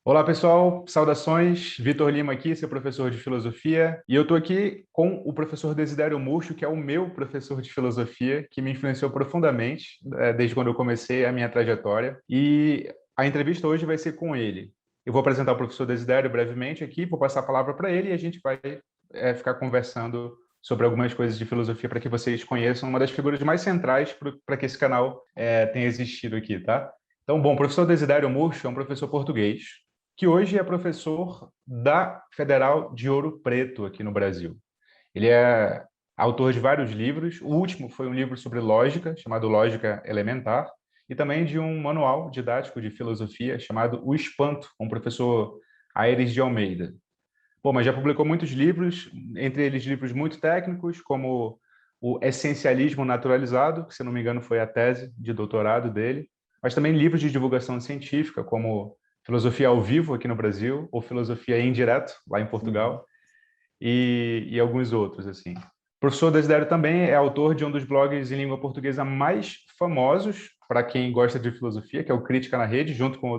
Olá, pessoal. Saudações. Vitor Lima aqui, seu professor de filosofia. E eu estou aqui com o professor Desidério Murcho, que é o meu professor de filosofia, que me influenciou profundamente desde quando eu comecei a minha trajetória. E a entrevista hoje vai ser com ele. Eu vou apresentar o professor Desidério brevemente aqui, vou passar a palavra para ele e a gente vai ficar conversando sobre algumas coisas de filosofia para que vocês conheçam uma das figuras mais centrais para que esse canal tenha existido aqui, tá? Então, bom, o professor Desidério Murcho é um professor português que hoje é professor da Federal de Ouro Preto, aqui no Brasil. Ele é autor de vários livros. O último foi um livro sobre lógica, chamado Lógica Elementar, e também de um manual didático de filosofia chamado O Espanto, com o professor Aires de Almeida. Bom, mas já publicou muitos livros, entre eles livros muito técnicos, como o Essencialismo Naturalizado, que, se não me engano, foi a tese de doutorado dele, mas também livros de divulgação científica, como Filosofia ao Vivo, aqui no Brasil, ou Filosofia em Direto, lá em Portugal, e alguns outros, assim. O professor Desidério também é autor de um dos blogs em língua portuguesa mais famosos para quem gosta de filosofia, que é o Crítica na Rede, junto com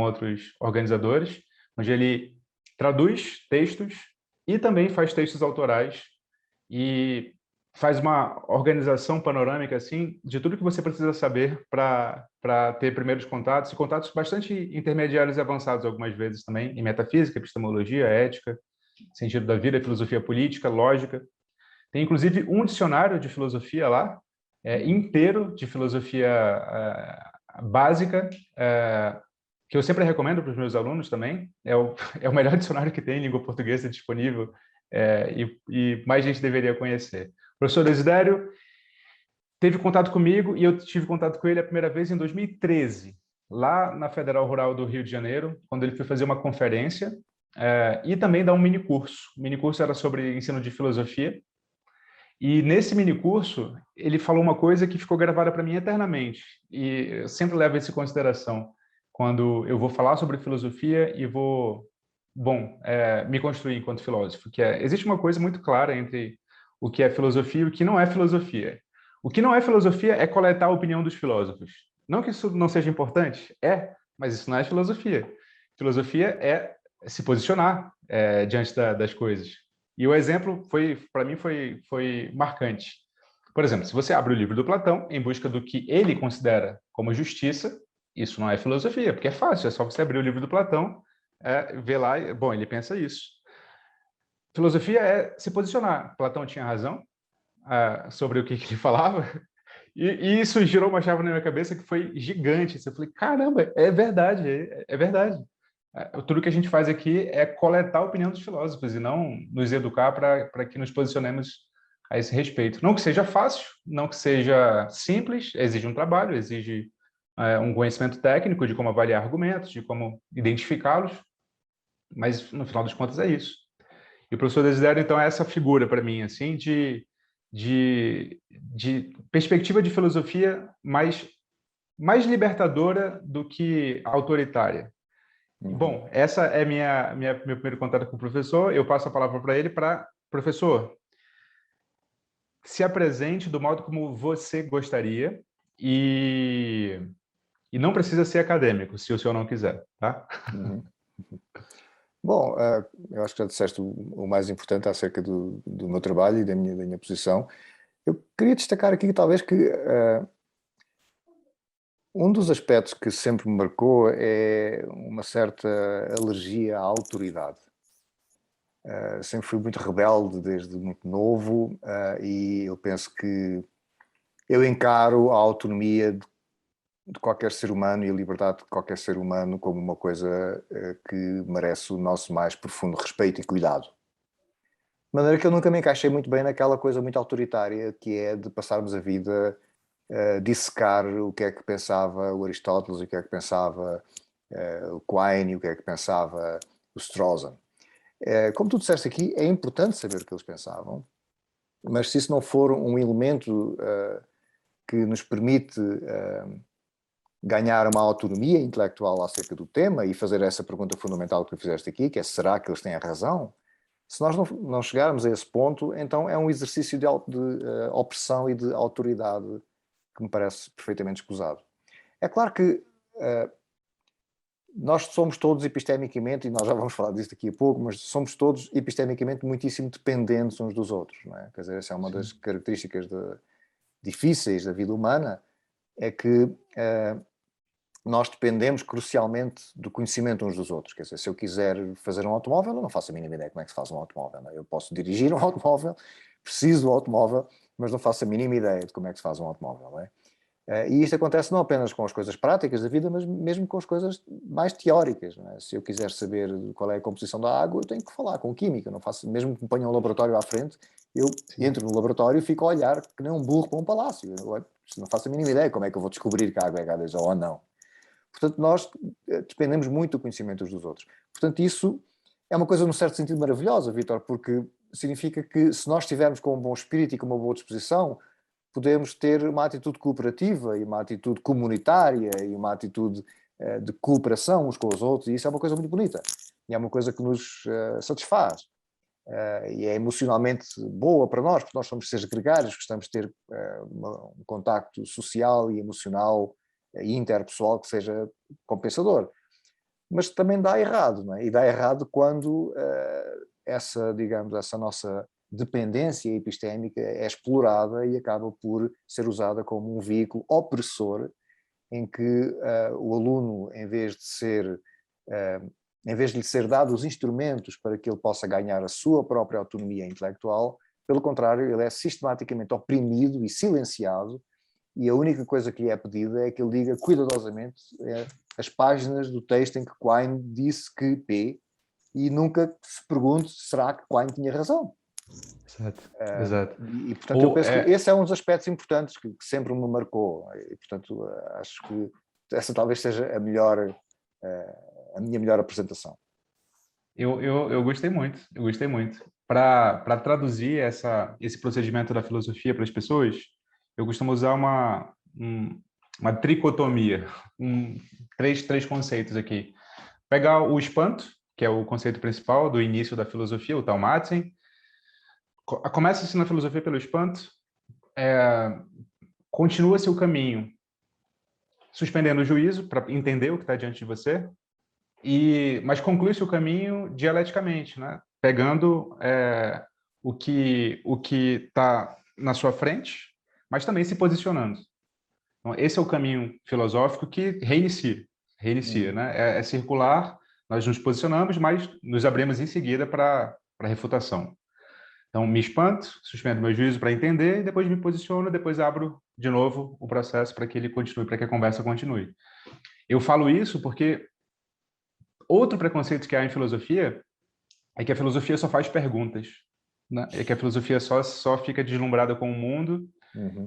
outros organizadores, onde ele traduz textos e também faz textos autorais e faz uma organização panorâmica assim de tudo que você precisa saber para ter primeiros contatos e contatos bastante intermediários e avançados algumas vezes também em metafísica, epistemologia, ética, sentido da vida, filosofia política, lógica. Tem inclusive um dicionário de filosofia lá inteiro de filosofia básica, que eu sempre recomendo para os meus alunos também. É o melhor dicionário que tem em língua portuguesa disponível, e mais gente deveria conhecer. O professor Desidério teve contato comigo e eu tive contato com ele a primeira vez em 2013, lá na Federal Rural do Rio de Janeiro, quando ele foi fazer uma conferência e também dar um minicurso. O minicurso era sobre ensino de filosofia. E nesse minicurso, ele falou uma coisa que ficou gravada para mim eternamente. E eu sempre levo isso em consideração quando eu vou falar sobre filosofia e vou, bom, me construir enquanto filósofo, que existe uma coisa muito clara entre o que é filosofia e o que não é filosofia. O que não é filosofia é coletar a opinião dos filósofos. Não que isso não seja importante, mas isso não é filosofia. Filosofia é se posicionar diante das coisas. E o exemplo para mim foi marcante. Por exemplo, se você abre o livro do Platão em busca do que ele considera como justiça, isso não é filosofia, porque é fácil, é só você abrir o livro do Platão, ver lá, bom, ele pensa isso. Filosofia é se posicionar. Platão tinha razão sobre o que ele falava, e isso girou uma chave na minha cabeça que foi gigante. Eu falei, caramba, é verdade, é verdade. Tudo que a gente faz aqui é coletar a opinião dos filósofos e não nos educar para que nos posicionemos a esse respeito. Não que seja fácil, não que seja simples, exige um trabalho, exige um conhecimento técnico de como avaliar argumentos, de como identificá-los, mas no final das contas é isso. E o professor Desidério, então, é essa figura para mim, assim, de perspectiva de filosofia mais libertadora do que autoritária. Bom, essa é meu primeiro contato com o professor. Eu passo a palavra para ele professor, se apresente do modo como você gostaria e, e não precisa ser acadêmico, se o senhor não quiser, tá? Uhum. Bom, eu acho que já disseste o mais importante acerca do meu trabalho e da minha posição. Eu queria destacar aqui, talvez, que um dos aspectos que sempre me marcou é uma certa alergia à autoridade. Sempre fui muito rebelde desde muito novo, e eu penso que eu encaro a autonomia de qualquer ser humano e a liberdade de qualquer ser humano como uma coisa que merece o nosso mais profundo respeito e cuidado. De maneira que eu nunca me encaixei muito bem naquela coisa muito autoritária que é de passarmos a vida a dissecar o que é que pensava o Aristóteles, o que é que pensava o Quine, o que é que pensava o Strawson. Como tu disseste aqui, é importante saber o que eles pensavam, mas se isso não for um elemento que nos permite ganhar uma autonomia intelectual acerca do tema e fazer essa pergunta fundamental que tu fizeste aqui, que é: será que eles têm a razão? Se nós não chegarmos a esse ponto, então é um exercício de opressão e de autoridade que me parece perfeitamente escusado. É claro que nós somos todos epistemicamente, e nós já vamos falar disso daqui a pouco, mas somos todos epistemicamente muitíssimo dependentes uns dos outros, não é? Quer dizer, essa é uma das características difíceis da vida humana, é que nós dependemos crucialmente do conhecimento uns dos outros. Quer dizer, se eu quiser fazer um automóvel, eu não faço a mínima ideia como é que se faz um automóvel. Não é? Eu posso dirigir um automóvel, preciso do automóvel, mas não faço a mínima ideia de como é que se faz um automóvel. Não é? E isto acontece não apenas com as coisas práticas da vida, mas mesmo com as coisas mais teóricas. Não é? Se eu quiser saber qual é a composição da água, eu tenho que falar com o químico. Eu não faço, mesmo que me ponha um laboratório à frente, eu entro no laboratório e fico a olhar que nem um burro para um palácio. Eu não faço a mínima ideia como é que eu vou descobrir que a água é H2O ou não. Portanto, nós dependemos muito do conhecimento uns dos outros. Portanto, isso é uma coisa, num certo sentido, maravilhosa, Vítor, porque significa que se nós estivermos com um bom espírito e com uma boa disposição, podemos ter uma atitude cooperativa e uma atitude comunitária e uma atitude de cooperação uns com os outros, e isso é uma coisa muito bonita. E é uma coisa que nos satisfaz. E é emocionalmente boa para nós, porque nós somos seres gregários, gostamos de ter um contacto social e emocional e interpessoal que seja compensador. Mas também dá errado, não é? E dá errado quando essa nossa dependência epistémica é explorada e acaba por ser usada como um veículo opressor em que o aluno, em vez de lhe ser dado os instrumentos para que ele possa ganhar a sua própria autonomia intelectual, pelo contrário, ele é sistematicamente oprimido e silenciado, e a única coisa que lhe é pedida é que ele diga cuidadosamente as páginas do texto em que Quine disse que P, e nunca se pergunte será que Quine tinha razão. Exato, exato. E portanto, eu penso que esse é um dos aspectos importantes que sempre me marcou, e portanto acho que essa talvez seja a minha melhor apresentação. Eu gostei muito, eu gostei muito. Para traduzir esse procedimento da filosofia para as pessoas, eu costumo usar uma tricotomia, três conceitos aqui. Pegar o espanto, que é o conceito principal do início da filosofia, o Taumatzen. Começa-se na filosofia pelo espanto, continua-se o caminho suspendendo o juízo para entender o que está diante de você, mas conclui-se o caminho dialeticamente, né? Pegando o que está na sua frente, mas também se posicionando. Então, esse é o caminho filosófico que reinicia, né? É circular, nós nos posicionamos, mas nos abrimos em seguida para a refutação. Então, me espanto, suspendo meu juízo para entender, e depois me posiciono, depois abro de novo o processo para que ele continue, para que a conversa continue. Eu falo isso porque outro preconceito que há em filosofia é que a filosofia só faz perguntas, né? É que a filosofia só fica deslumbrada com o mundo,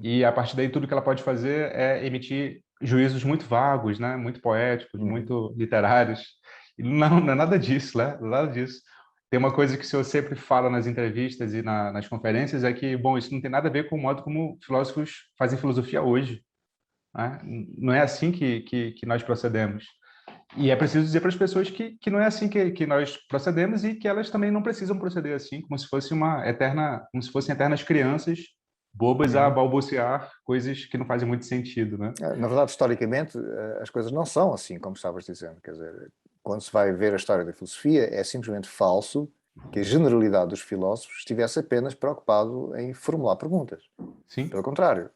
e a partir daí tudo que ela pode fazer é emitir juízos muito vagos, né? Muito poéticos, muito literários. E não é nada disso, né? Nada disso. Tem uma coisa que o senhor sempre fala nas entrevistas e nas conferências, é que, bom, isso não tem nada a ver com o modo como filósofos fazem filosofia hoje, né? Não é assim que nós procedemos. E é preciso dizer para as pessoas que não é assim que nós procedemos, e que elas também não precisam proceder assim, como se fossem eternas crianças bobas a balbuciar coisas que não fazem muito sentido, né? Na verdade, historicamente, as coisas não são assim, como estavas dizendo. Quer dizer, quando se vai ver a história da filosofia, é simplesmente falso que a generalidade dos filósofos estivesse apenas preocupado em formular perguntas. Sim. Pelo contrário,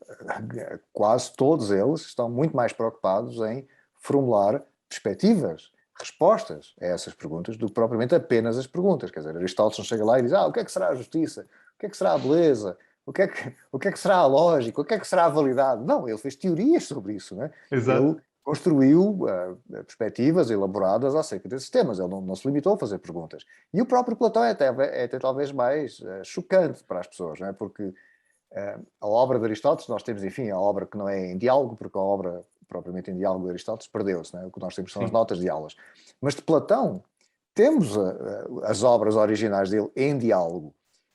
quase todos eles estão muito mais preocupados em formular perspectivas, respostas a essas perguntas, do que propriamente apenas as perguntas. Quer dizer, Aristóteles não chega lá e diz: o que é que será a justiça? O que é que será a beleza? O que é que será a lógica? O que é que será a validade? Não, ele fez teorias sobre isso, né? Exato. Ele construiu perspectivas elaboradas acerca desses temas. Ele não se limitou a fazer perguntas. E o próprio Platão é até talvez mais chocante para as pessoas, não é? Porque a obra de Aristóteles, nós temos, enfim, a obra que não é em diálogo, porque a obra propriamente em diálogo de Aristóteles perdeu-se, né? O que nós temos são as notas de aulas. Mas de Platão, temos as obras originais dele em diálogo.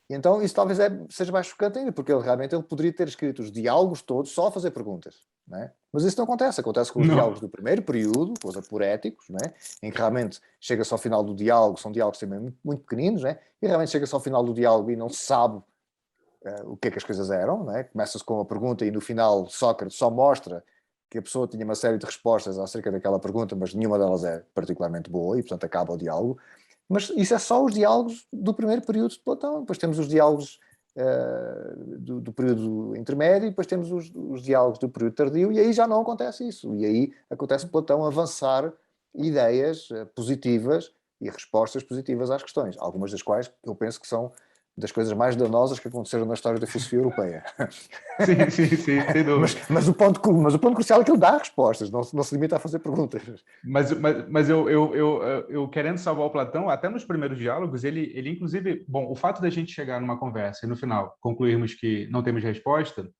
E então isso talvez seja mais chocante ainda, porque ele poderia ter escrito os diálogos todos só a fazer perguntas. Né? Mas isso não acontece. Acontece com os diálogos do primeiro período, com os aporéticos, né? Em que realmente chega-se ao final do diálogo, são diálogos também muito, muito pequeninos, né? E realmente chega-se ao final do diálogo e não se sabe o que é que as coisas eram. Né? Começa-se com a pergunta e no final Sócrates só mostra que a pessoa tinha uma série de respostas acerca daquela pergunta, mas nenhuma delas é particularmente boa e, portanto, acaba o diálogo. Mas isso é só os diálogos do primeiro período de Platão. Depois temos os diálogos do período intermédio, e depois temos os diálogos do período tardio, e aí já não acontece isso. E aí acontece Platão avançar ideias positivas e respostas positivas às questões, algumas das quais eu penso que são das coisas mais danosas que aconteceram na história da filosofia europeia. Sim, sim, sim, sem dúvida. Mas o ponto crucial é que ele dá respostas, não se limita a fazer perguntas. Mas eu querendo salvar o Platão, até nos primeiros diálogos, ele inclusive, bom, o fato da gente chegar numa conversa e no final concluirmos que não temos resposta,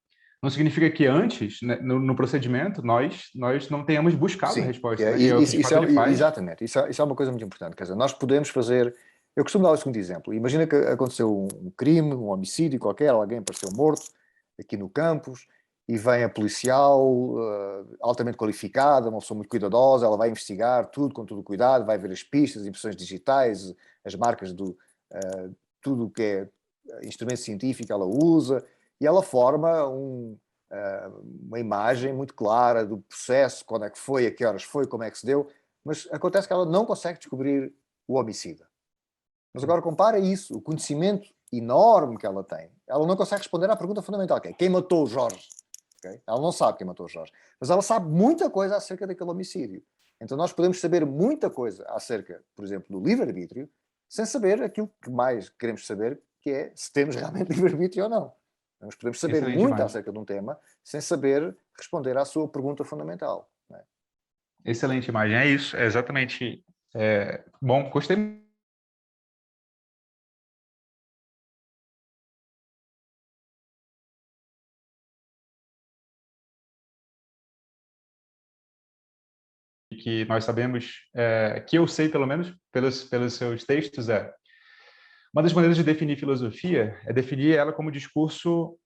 não significa que antes, né, no procedimento, nós não tenhamos buscado a Sim, resposta, né? Que é o que de fato ele faz. exatamente, isso é uma coisa muito importante. Quer dizer, nós podemos fazer. Eu costumo dar o seguinte exemplo: imagina que aconteceu um crime, um homicídio qualquer, alguém apareceu morto aqui no campus e vem a policial altamente qualificada, uma pessoa muito cuidadosa, ela vai investigar tudo com todo o cuidado, vai ver as pistas, as impressões digitais, as marcas tudo o que é instrumento científico ela usa, e ela forma uma imagem muito clara do processo, quando é que foi, a que horas foi, como é que se deu, mas acontece que ela não consegue descobrir o homicida. Mas agora compara isso, o conhecimento enorme que ela tem. Ela não consegue responder à pergunta fundamental, que é quem matou o Jorge? Okay? Ela não sabe quem matou o Jorge. Mas ela sabe muita coisa acerca daquele homicídio. Então nós podemos saber muita coisa acerca, por exemplo, do livre-arbítrio, sem saber aquilo que mais queremos saber, que é se temos realmente livre-arbítrio ou não. Nós podemos saber Excelente muito imagem. acerca de um tema sem saber responder à sua pergunta fundamental. Não é? Excelente imagem. É isso, é exatamente. Bom, gostei que nós sabemos, que eu sei pelo menos pelos seus textos, uma das maneiras de definir filosofia é definir ela como um discurso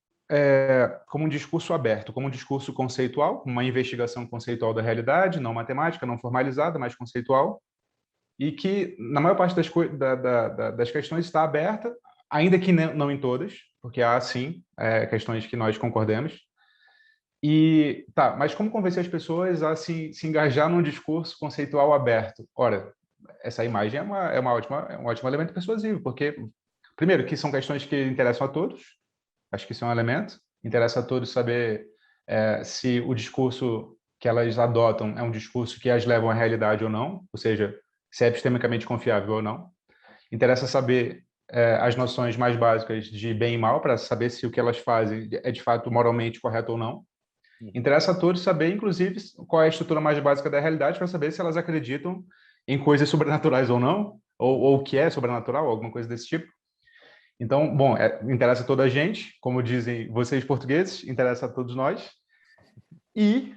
aberto, como um discurso conceitual, uma investigação conceitual da realidade, não matemática, não formalizada, mas conceitual, e que na maior parte das questões está aberta, ainda que não em todas, porque há sim questões que nós concordemos. E tá, mas como convencer as pessoas a se engajar num discurso conceitual aberto? Ora, essa imagem é um ótimo elemento persuasivo, porque, primeiro, que são questões que interessam a todos, acho que isso é um elemento, interessa a todos saber se o discurso que elas adotam é um discurso que as leva à realidade ou não, ou seja, se é epistemicamente confiável ou não. Interessa saber as noções mais básicas de bem e mal, para saber se o que elas fazem é de fato moralmente correto ou não. Interessa a todos saber, inclusive, qual é a estrutura mais básica da realidade, para saber se elas acreditam em coisas sobrenaturais ou não, ou o que é sobrenatural, alguma coisa desse tipo. Então, bom, interessa a toda a gente, como dizem vocês portugueses, interessa a todos nós. E,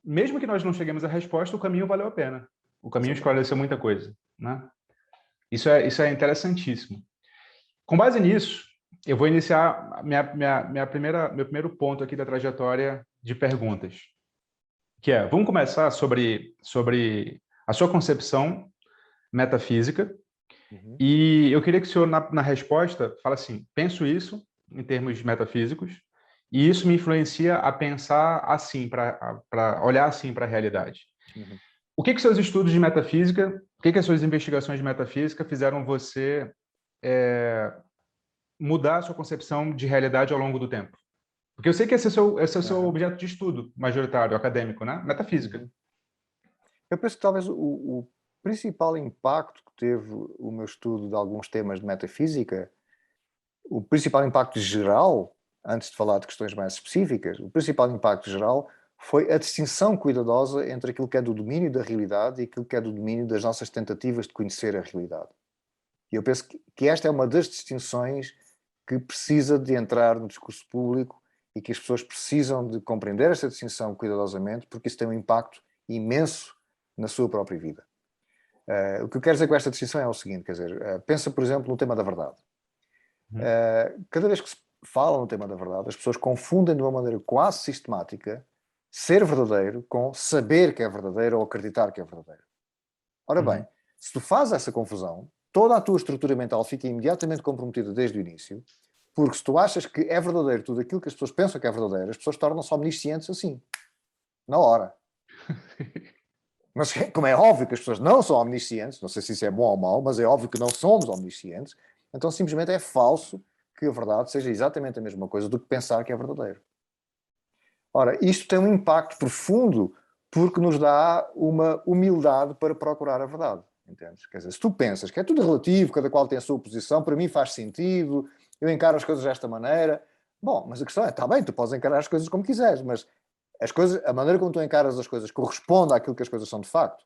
mesmo que nós não cheguemos à resposta, o caminho valeu a pena. O caminho esclareceu muita coisa, né? Isso é interessantíssimo. Com base nisso, eu vou iniciar meu primeiro ponto aqui da trajetória de perguntas, que vamos começar sobre a sua concepção metafísica. Uhum. E eu queria que o senhor, na resposta, fale assim: penso isso em termos metafísicos, e isso me influencia a pensar assim, para olhar assim para a realidade. Uhum. O que seus estudos de metafísica, o que as suas investigações de metafísica fizeram você mudar a sua concepção de realidade ao longo do tempo? Porque eu sei que esse é o seu Uhum. objeto de estudo majoritário, acadêmico, né? Metafísica. Uhum. Eu penso que talvez o principal impacto que teve o meu estudo de alguns temas de metafísica, o principal impacto geral, antes de falar de questões mais específicas, o principal impacto geral foi a distinção cuidadosa entre aquilo que é do domínio da realidade e aquilo que é do domínio das nossas tentativas de conhecer a realidade. E eu penso que esta é uma das distinções que precisa de entrar no discurso público e que as pessoas precisam de compreender esta distinção cuidadosamente, porque isso tem um impacto imenso na sua própria vida. O que eu quero dizer com esta distinção é o seguinte, quer dizer, pensa, por exemplo, no tema da verdade. Cada vez que se fala no tema da verdade, as pessoas confundem de uma maneira quase sistemática ser verdadeiro com saber que é verdadeiro ou acreditar que é verdadeiro. Ora bem, se tu fazes essa confusão, toda a tua estrutura mental fica imediatamente comprometida desde o início, porque se tu achas que é verdadeiro tudo aquilo que as pessoas pensam que é verdadeiro, as pessoas tornam-se omniscientes assim. na hora. Mas como é óbvio que as pessoas não são omniscientes, não sei se isso é bom ou mau, mas é óbvio que não somos omniscientes, então simplesmente é falso que a verdade seja exatamente a mesma coisa do que pensar que é verdadeiro. Ora, isto tem um impacto profundo porque nos dá uma humildade para procurar a verdade. Entendes? Quer dizer, se tu pensas que é tudo relativo, cada qual tem a sua posição, para mim faz sentido, eu encaro as coisas desta maneira. Bom, mas a questão é, está bem, tu podes encarar as coisas como quiseres, mas as coisas, a maneira como tu encaras as coisas corresponde àquilo que as coisas são de facto.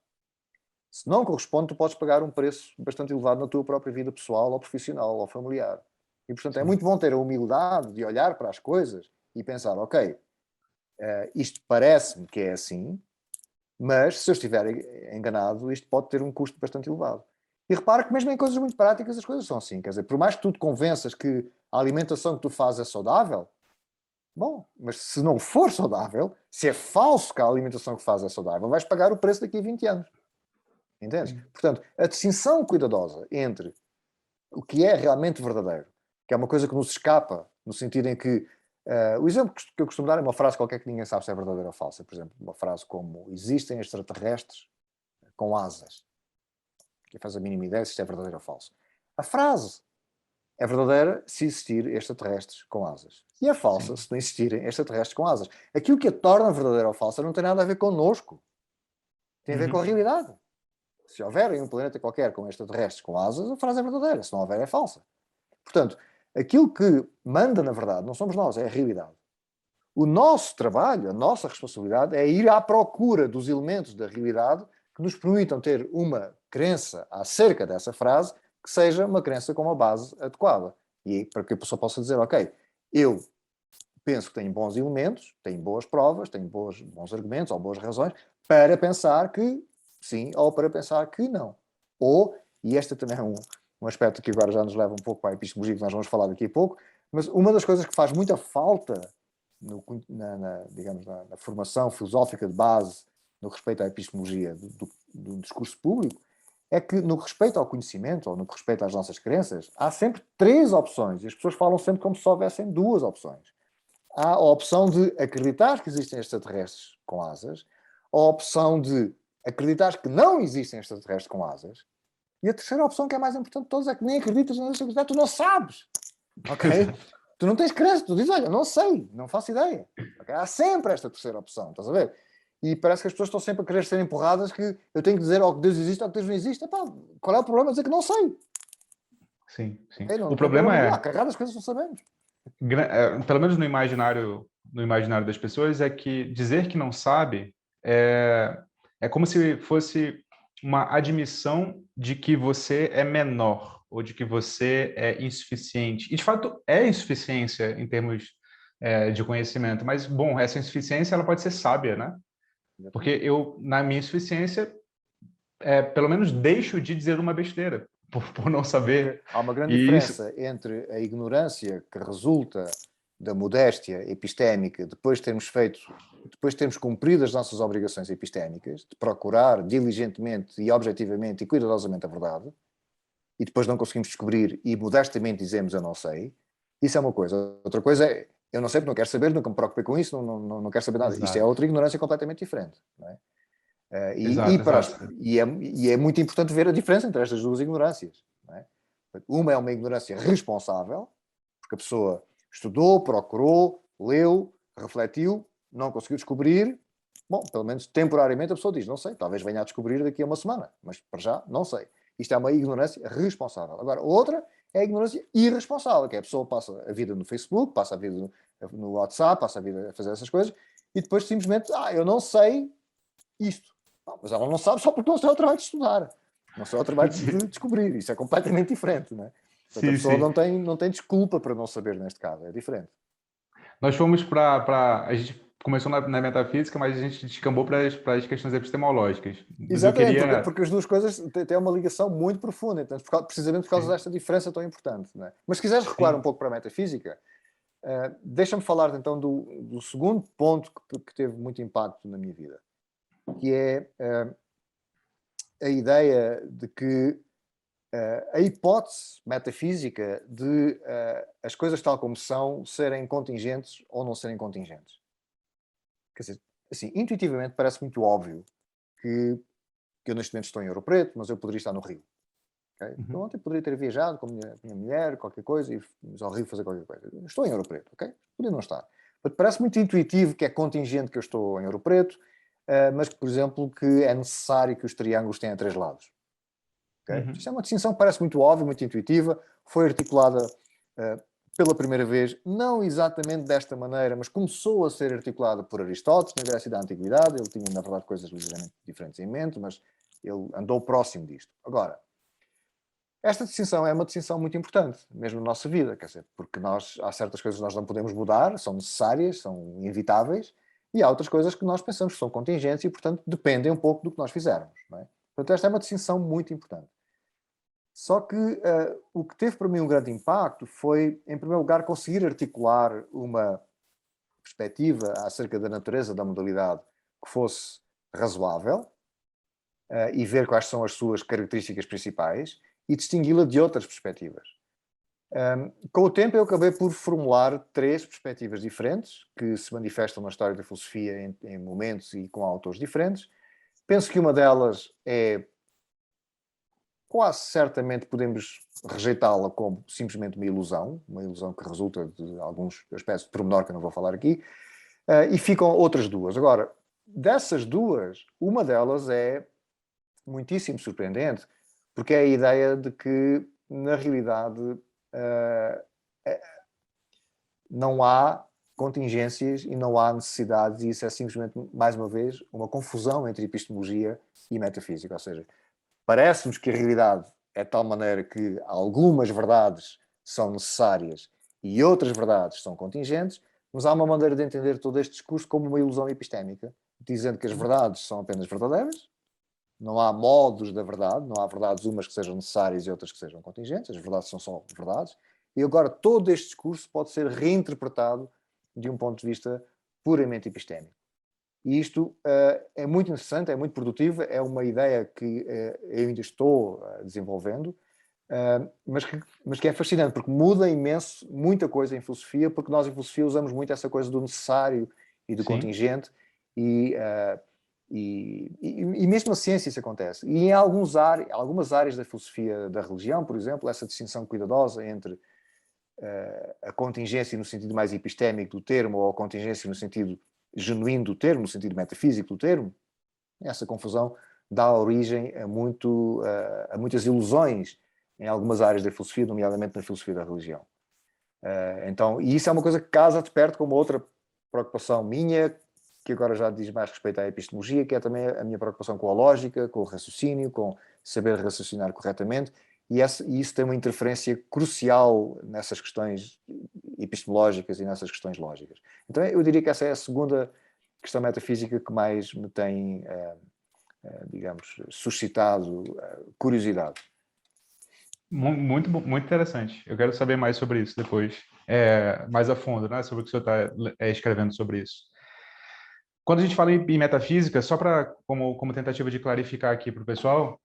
Se não corresponde, tu podes pagar um preço bastante elevado na tua própria vida pessoal, ou profissional, ou familiar. E, portanto, é muito bom ter a humildade de olhar para as coisas e pensar, ok, isto parece-me que é assim, mas se eu estiver enganado, isto pode ter um custo bastante elevado. E repara que mesmo em coisas muito práticas as coisas são assim. Quer dizer, por mais que tu te convenças que a alimentação que tu fazes é saudável, bom, mas se não for saudável, se é falso que a alimentação que fazes é saudável, vais pagar o preço daqui a 20 anos. Entendes? Sim. Portanto, a distinção cuidadosa entre o que é realmente verdadeiro, que é uma coisa que nos escapa, no sentido em que o exemplo que eu costumo dar é uma frase qualquer que ninguém sabe se é verdadeira ou falsa. Por exemplo, uma frase como existem extraterrestres com asas. Quem faz a mínima ideia se isto é verdadeiro ou falso. A frase é verdadeira se existir extraterrestres com asas. E é falsa Sim. se não existirem extraterrestres com asas. Aquilo que a torna verdadeira ou falsa não tem nada a ver connosco. Tem a ver com a Uhum. realidade. Se houver em um planeta qualquer com extraterrestres com asas, a frase é verdadeira. Se não houver, é falsa. Portanto, aquilo que manda na verdade não somos nós, é a realidade. O nosso trabalho, a nossa responsabilidade é ir à procura dos elementos da realidade que nos permitam ter uma crença acerca dessa frase que seja uma crença com uma base adequada. E para que a pessoa possa dizer, ok, eu penso que tenho bons elementos, tenho boas provas, tenho bons argumentos ou boas razões para pensar que sim ou para pensar que não. Ou, e este também é um aspecto que agora já nos leva um pouco para a epistemologia, que nós vamos falar daqui a pouco, mas uma das coisas que faz muita falta digamos, na formação filosófica de base no respeito à epistemologia do discurso público, é que no respeito ao conhecimento, ou no que respeita às nossas crenças, há sempre três opções, e as pessoas falam sempre como se houvessem duas opções. Há a opção de acreditar que existem extraterrestres com asas, a opção de acreditar que não existem extraterrestres com asas, e a terceira opção, que é a mais importante de todas, é que nem acreditas na extraterrestres, tu não sabes. Ok? Tu não tens crença, tu dizes, olha, não sei, não faço ideia. Okay? Há sempre esta terceira opção, estás a ver? E parece que as pessoas estão sempre a querer ser empurradas que eu tenho que dizer ou que Deus existe ou que Deus não existe. Epá, qual é o problema? Dizer que não sei. Sim, sim. Okay? Não, O não tem problema problema nenhum. Há é, carregadas coisas que não sabemos. pelo menos no imaginário das pessoas, é que dizer que não sabe é como se fosse uma admissão de que você é menor ou de que você é insuficiente. E, de fato, é insuficiência em termos de conhecimento. Mas, bom, essa insuficiência ela pode ser sábia, né? Porque Exatamente. eu, na minha insuficiência, pelo menos deixo de dizer uma besteira por não saber. Porque há uma grande E isso, diferença entre a ignorância que resulta da modéstia epistémica depois de termos cumprido as nossas obrigações epistémicas, de procurar diligentemente e objetivamente e cuidadosamente a verdade, e depois não conseguimos descobrir e modestamente dizemos eu não sei, isso é uma coisa. Outra coisa é eu não sei porque não quero saber, nunca me preocupei com isso, não quero saber nada. Isto é exato, outra ignorância completamente diferente. Não é? exato, exato. E é muito importante ver a diferença entre estas duas ignorâncias. Não é? Uma é uma ignorância responsável, porque a pessoa estudou, procurou, leu, refletiu, não conseguiu descobrir. Bom, pelo menos temporariamente a pessoa diz, não sei, talvez venha a descobrir daqui a uma semana, mas para já não sei. Isto é uma ignorância responsável. Agora, outra é a ignorância irresponsável, que é a pessoa passa a vida no Facebook, passa a vida no WhatsApp, passa a vida a fazer essas coisas, e depois simplesmente, eu não sei isto. Não, mas ela não sabe só porque não se deu o trabalho de estudar. Não se deu o trabalho de descobrir. Isso é completamente diferente, não é? Portanto, a Sim, pessoa sim. não tem desculpa para não saber neste caso. É diferente. Nós fomos para. A gente começou na metafísica, mas a gente descambou para as questões epistemológicas. Mas eu Exatamente, queria. porque as duas coisas têm uma ligação muito profunda, então, precisamente por causa Sim, desta diferença tão importante. Não é? Mas se quiseres recuar um sim. pouco para a metafísica, deixa-me falar então do segundo ponto que teve muito impacto na minha vida, que é a ideia de que a hipótese metafísica de as coisas tal como são serem contingentes ou não serem contingentes. Quer dizer, assim, intuitivamente parece muito óbvio que eu neste momento estou em Ouro Preto, mas eu poderia estar no Rio. Okay? Uhum. Então, ontem poderia ter viajado com a minha mulher, qualquer coisa, e fomos ao Rio fazer qualquer coisa. Eu estou em Ouro Preto, ok? Poderia não estar. Mas parece muito intuitivo que é contingente que eu estou em Ouro Preto, mas que, por exemplo, que é necessário que os triângulos tenham 3 lados. Okay? Uhum. Isto é uma distinção que parece muito óbvia, muito intuitiva, foi articulada pela primeira vez, não exatamente desta maneira, mas começou a ser articulada por Aristóteles na Grécia da Antiguidade. Ele tinha, na verdade, coisas ligeiramente diferentes em mente, mas ele andou próximo disto. Agora, esta distinção é uma distinção muito importante, mesmo na nossa vida, quer dizer, porque há certas coisas que nós não podemos mudar, são necessárias, são inevitáveis, e há outras coisas que nós pensamos que são contingentes e, portanto, dependem um pouco do que nós fizermos. Não é? Portanto, esta é uma distinção muito importante. Só que o que teve para mim um grande impacto foi, em primeiro lugar, conseguir articular uma perspectiva acerca da natureza da modalidade que fosse razoável e ver quais são as suas características principais e distingui-la de outras perspectivas. Com o tempo eu acabei por formular 3 perspectivas diferentes que se manifestam na história da filosofia em momentos e com autores diferentes. Penso que uma delas é quase certamente podemos rejeitá-la como simplesmente uma ilusão que resulta de alguns aspectos de pormenor que eu não vou falar aqui, e ficam outras 2. Agora, dessas 2, uma delas é muitíssimo surpreendente, porque é a ideia de que, na realidade, não há contingências e não há necessidades, e isso é simplesmente, mais uma vez, uma confusão entre epistemologia e metafísica. Ou seja, parece-nos que a realidade é de tal maneira que algumas verdades são necessárias e outras verdades são contingentes, mas há uma maneira de entender todo este discurso como uma ilusão epistémica, dizendo que as verdades são apenas verdadeiras, não há modos da verdade, não há verdades umas que sejam necessárias e outras que sejam contingentes, as verdades são só verdades, e agora todo este discurso pode ser reinterpretado de um ponto de vista puramente epistémico. E isto é muito interessante, é muito produtivo, é uma ideia que eu ainda estou desenvolvendo, mas que é fascinante, porque muda imenso, muita coisa em filosofia, porque nós em filosofia usamos muito essa coisa do necessário e do Sim. contingente, e, e mesmo na ciência isso acontece. E em algumas áreas da filosofia da religião, por exemplo, essa distinção cuidadosa entre a contingência no sentido mais epistémico do termo, ou a contingência no sentido genuíno do termo, no sentido metafísico do termo, essa confusão dá origem a muitas ilusões em algumas áreas da filosofia, nomeadamente na filosofia da religião. Então, e isso é uma coisa que casa de perto com uma outra preocupação minha, que agora já diz mais respeito à epistemologia, que é também a minha preocupação com a lógica, com o raciocínio, com saber raciocinar corretamente, e isso tem uma interferência crucial nessas questões epistemológicas e nessas questões lógicas. Então eu diria que essa é a segunda questão metafísica que mais me tem, digamos, suscitado curiosidade. Muito, muito interessante. Eu quero saber mais sobre isso depois, mais a fundo, né? Sobre o que o senhor está escrevendo sobre isso. Quando a gente fala em metafísica, só para como tentativa de clarificar aqui para o pessoal,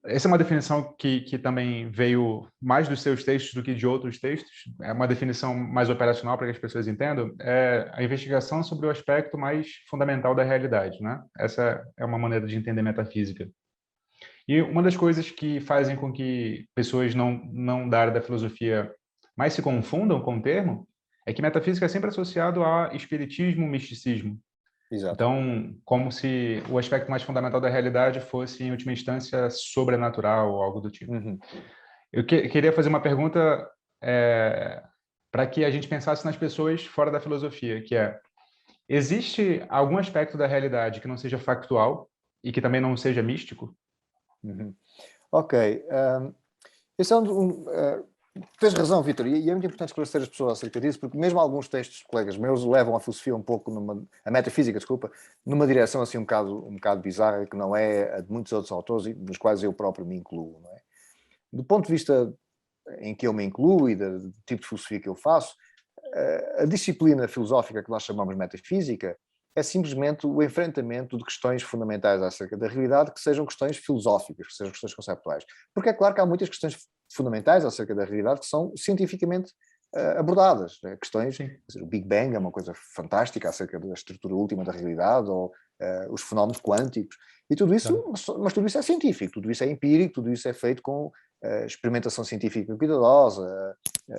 essa é uma definição que também veio mais dos seus textos do que de outros textos. É uma definição mais operacional para que as pessoas entendam. É a investigação sobre o aspecto mais fundamental da realidade, né? Essa é uma maneira de entender metafísica. E uma das coisas que fazem com que pessoas não da área da filosofia mais se confundam com o termo é que metafísica é sempre associado a espiritismo, misticismo. Exato. Então, como se o aspecto mais fundamental da realidade fosse, em última instância, sobrenatural ou algo do tipo. Uhum. Eu queria fazer uma pergunta para que a gente pensasse nas pessoas fora da filosofia, que é: existe algum aspecto da realidade que não seja factual e que também não seja místico? Uhum. Ok. Esse é tens razão, Vítor, e é muito importante esclarecer as pessoas acerca disso, porque mesmo alguns textos de colegas meus levam a filosofia um pouco, a metafísica, desculpa, numa direção assim um bocado bizarra, que não é a de muitos outros autores, nos quais eu próprio me incluo. Não é? Do ponto de vista em que eu me incluo e do tipo de filosofia que eu faço, a disciplina filosófica que nós chamamos de metafísica é simplesmente o enfrentamento de questões fundamentais acerca da realidade que sejam questões filosóficas, que sejam questões conceptuais. Porque é claro que há muitas questões fundamentais acerca da realidade que são cientificamente abordadas. Né? Questões, Sim. o Big Bang é uma coisa fantástica acerca da estrutura última da realidade, ou os fenómenos quânticos, e tudo isso, mas tudo isso é científico, tudo isso é empírico, tudo isso é feito com experimentação científica cuidadosa,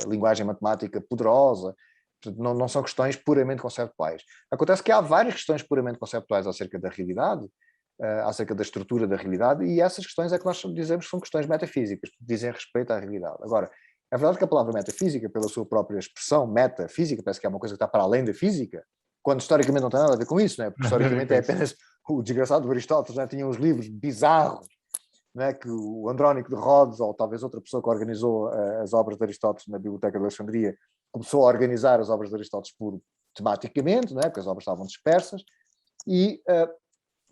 linguagem matemática poderosa. Portanto, não são questões puramente conceptuais. Acontece que há várias questões puramente conceptuais acerca da realidade, acerca da estrutura da realidade, e essas questões é que nós dizemos que são questões metafísicas, dizem respeito à realidade. Agora, é verdade que a palavra metafísica, pela sua própria expressão, metafísica, parece que é uma coisa que está para além da física, quando historicamente não tem nada a ver com isso, né? Porque historicamente é apenas o desgraçado do Aristóteles, já tinha uns livros bizarros, né? Que o Andrónico de Rhodes, ou talvez outra pessoa que organizou as obras de Aristóteles na Biblioteca de Alexandria, começou a organizar as obras de Aristóteles tematicamente, né? Porque as obras estavam dispersas, e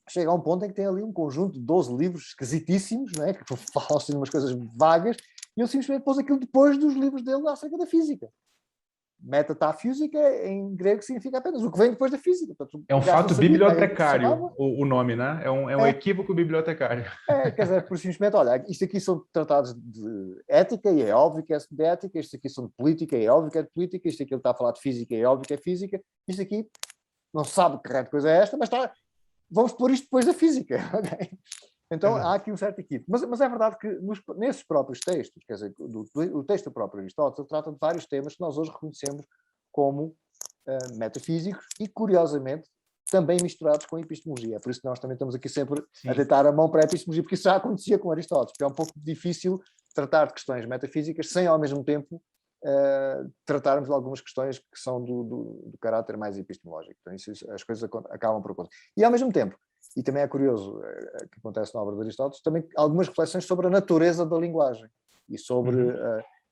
chega a um ponto em que tem ali um conjunto de 12 livros esquisitíssimos, né? Que falam assim de umas coisas vagas, e ele simplesmente pôs aquilo depois dos livros dele acerca da física. Metatafísica em grego significa apenas o que vem depois da física. Portanto, É um o gajo não fato sabia, bibliotecário o nome, né? É um equívoco bibliotecário. Quer dizer, por simplesmente, olha, isto aqui são tratados de ética e é óbvio que é de ética, isto aqui são de política e é óbvio que é de política, isto aqui ele está a falar de física e é óbvio que é física, isto aqui não se sabe que raio de coisa é esta, mas vamos pôr isto depois da física. Okay? Então há aqui um certo equívoco. Mas é verdade que nesses próprios textos, quer dizer, o texto do próprio Aristóteles trata de vários temas que nós hoje reconhecemos como metafísicos e, curiosamente, também misturados com a epistemologia. É por isso que nós também estamos aqui sempre a deitar a mão para a epistemologia, porque isso já acontecia com Aristóteles, porque é um pouco difícil tratar de questões metafísicas sem, ao mesmo tempo, tratarmos de algumas questões que são do caráter mais epistemológico. Então, as coisas acabam por acontecer. E, ao mesmo tempo, e também é curioso que acontece na obra de Aristóteles, também algumas reflexões sobre a natureza da linguagem e sobre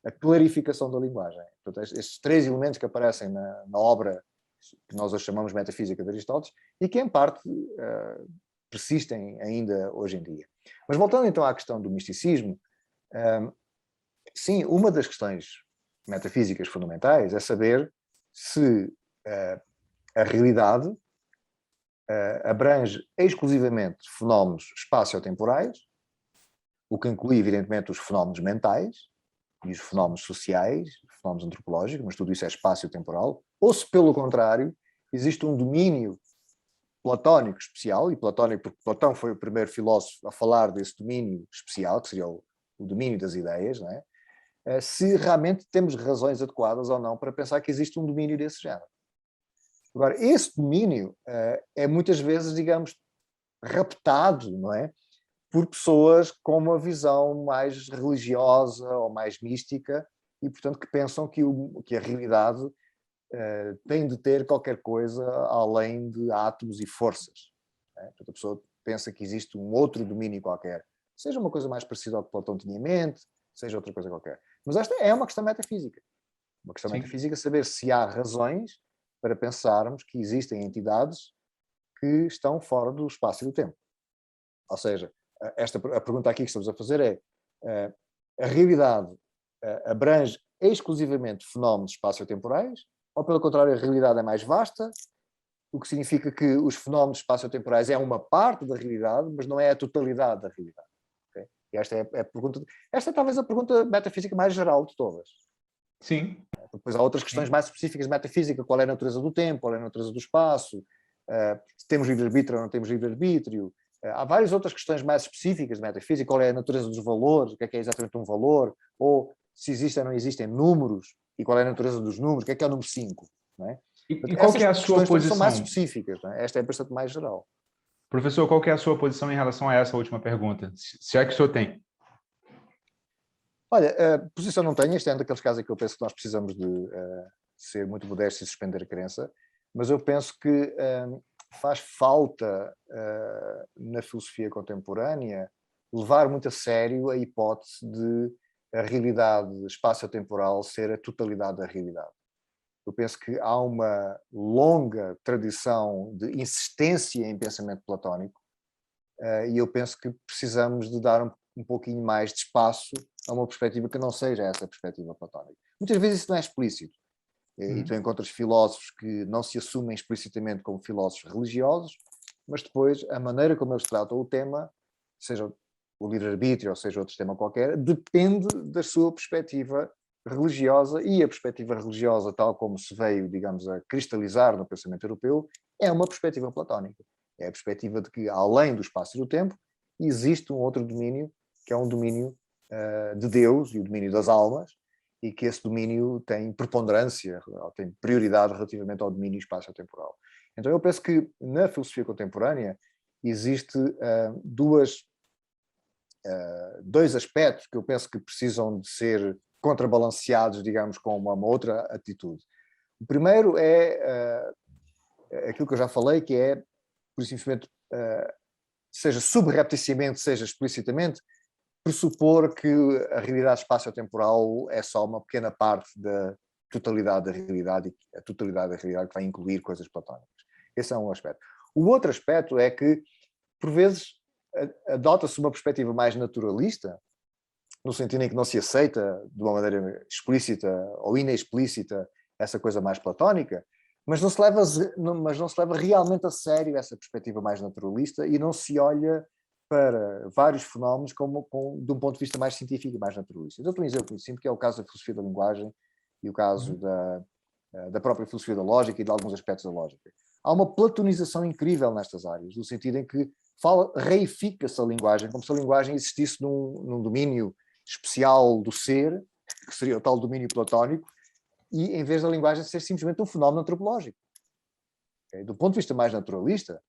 a clarificação da linguagem. Portanto, estes três elementos que aparecem na obra que nós hoje chamamos metafísica de Aristóteles e que, em parte, persistem ainda hoje em dia. Mas voltando então à questão do misticismo, sim, uma das questões metafísicas fundamentais é saber se a realidade abrange exclusivamente fenómenos espaciotemporais, o que inclui, evidentemente, os fenómenos mentais e os fenómenos sociais, fenómenos antropológicos, mas tudo isso é espaço-temporal, ou se, pelo contrário, existe um domínio platónico especial, e platónico porque Platão foi o primeiro filósofo a falar desse domínio especial, que seria o domínio das ideias, não é? Se realmente temos razões adequadas ou não para pensar que existe um domínio desse género. Agora, esse domínio é muitas vezes, digamos, raptado, não é? Por pessoas com uma visão mais religiosa ou mais mística e, portanto, que pensam que a realidade tem de ter qualquer coisa além de átomos e forças. Né? Portanto, a pessoa pensa que existe um outro domínio qualquer, seja uma coisa mais parecida ao que Platão tinha em mente, seja outra coisa qualquer. Mas esta é uma questão metafísica. Uma questão metafísica saber se há razões para pensarmos que existem entidades que estão fora do espaço e do tempo. Ou seja, a pergunta aqui que estamos a fazer é: a realidade abrange exclusivamente fenómenos espaciotemporais, ou pelo contrário, a realidade é mais vasta, o que significa que os fenómenos espaciotemporais é uma parte da realidade, mas não é a totalidade da realidade. Okay? E esta é a pergunta. Esta é talvez a pergunta metafísica mais geral de todas. Sim. Depois há outras questões mais específicas de metafísica: qual é a natureza do tempo, qual é a natureza do espaço, se temos livre-arbítrio ou não temos livre-arbítrio. Há várias outras questões mais específicas de metafísica: qual é a natureza dos valores, o que é exatamente um valor, ou se existem ou não existem números, e qual é a natureza dos números, o que é o número 5. Não é? E qual Essas que é a sua questões são mais posição? específicas, não é? Esta é bastante mais geral. Professor, qual que é a sua posição em relação a essa última pergunta? Se é que o senhor tem. Olha, posição não tenho, este é um daqueles casos em que eu penso que nós precisamos de ser muito modestos e suspender a crença, mas eu penso que faz falta na filosofia contemporânea levar muito a sério a hipótese de a realidade espaço-temporal ser a totalidade da realidade. Eu penso que há uma longa tradição de insistência em pensamento platónico e eu penso que precisamos de dar um pouquinho mais de espaço a uma perspectiva que não seja essa perspectiva platónica. Muitas vezes isso não é explícito. E tu encontras filósofos que não se assumem explicitamente como filósofos religiosos, mas depois a maneira como eles tratam o tema, seja o livre-arbítrio ou seja outro tema qualquer, depende da sua perspectiva religiosa, e a perspectiva religiosa, tal como se veio, digamos, a cristalizar no pensamento europeu, é uma perspectiva platónica. É a perspectiva de que, além do espaço e do tempo, existe um outro domínio, que é um domínio de Deus e o domínio das almas, e que esse domínio tem preponderância, tem prioridade relativamente ao domínio espaço-temporal. Então eu penso que na filosofia contemporânea existe dois aspectos que eu penso que precisam de ser contrabalanceados, digamos, com uma outra atitude. O primeiro é aquilo que eu já falei, que é, por simplesmente, seja subrepticiamente, seja explicitamente, pressupor que a realidade espaço-temporal é só uma pequena parte da totalidade da realidade, e a totalidade da realidade que vai incluir coisas platónicas. Esse é um aspecto. O outro aspecto é que, por vezes, adota-se uma perspectiva mais naturalista, no sentido em que não se aceita de uma maneira explícita ou inexplícita essa coisa mais platónica, mas não se leva realmente a sério essa perspectiva mais naturalista e não se olha para vários fenómenos de um ponto de vista mais científico e mais naturalista. Eu dou um exemplo muito simples, que é o caso da filosofia da linguagem e o caso da própria filosofia da lógica e de alguns aspectos da lógica. Há uma platonização incrível nestas áreas, no sentido em que reifica-se a linguagem, como se a linguagem existisse num domínio especial do ser, que seria o tal domínio platónico, e em vez da linguagem ser simplesmente um fenómeno antropológico. Okay? Do ponto de vista mais naturalista,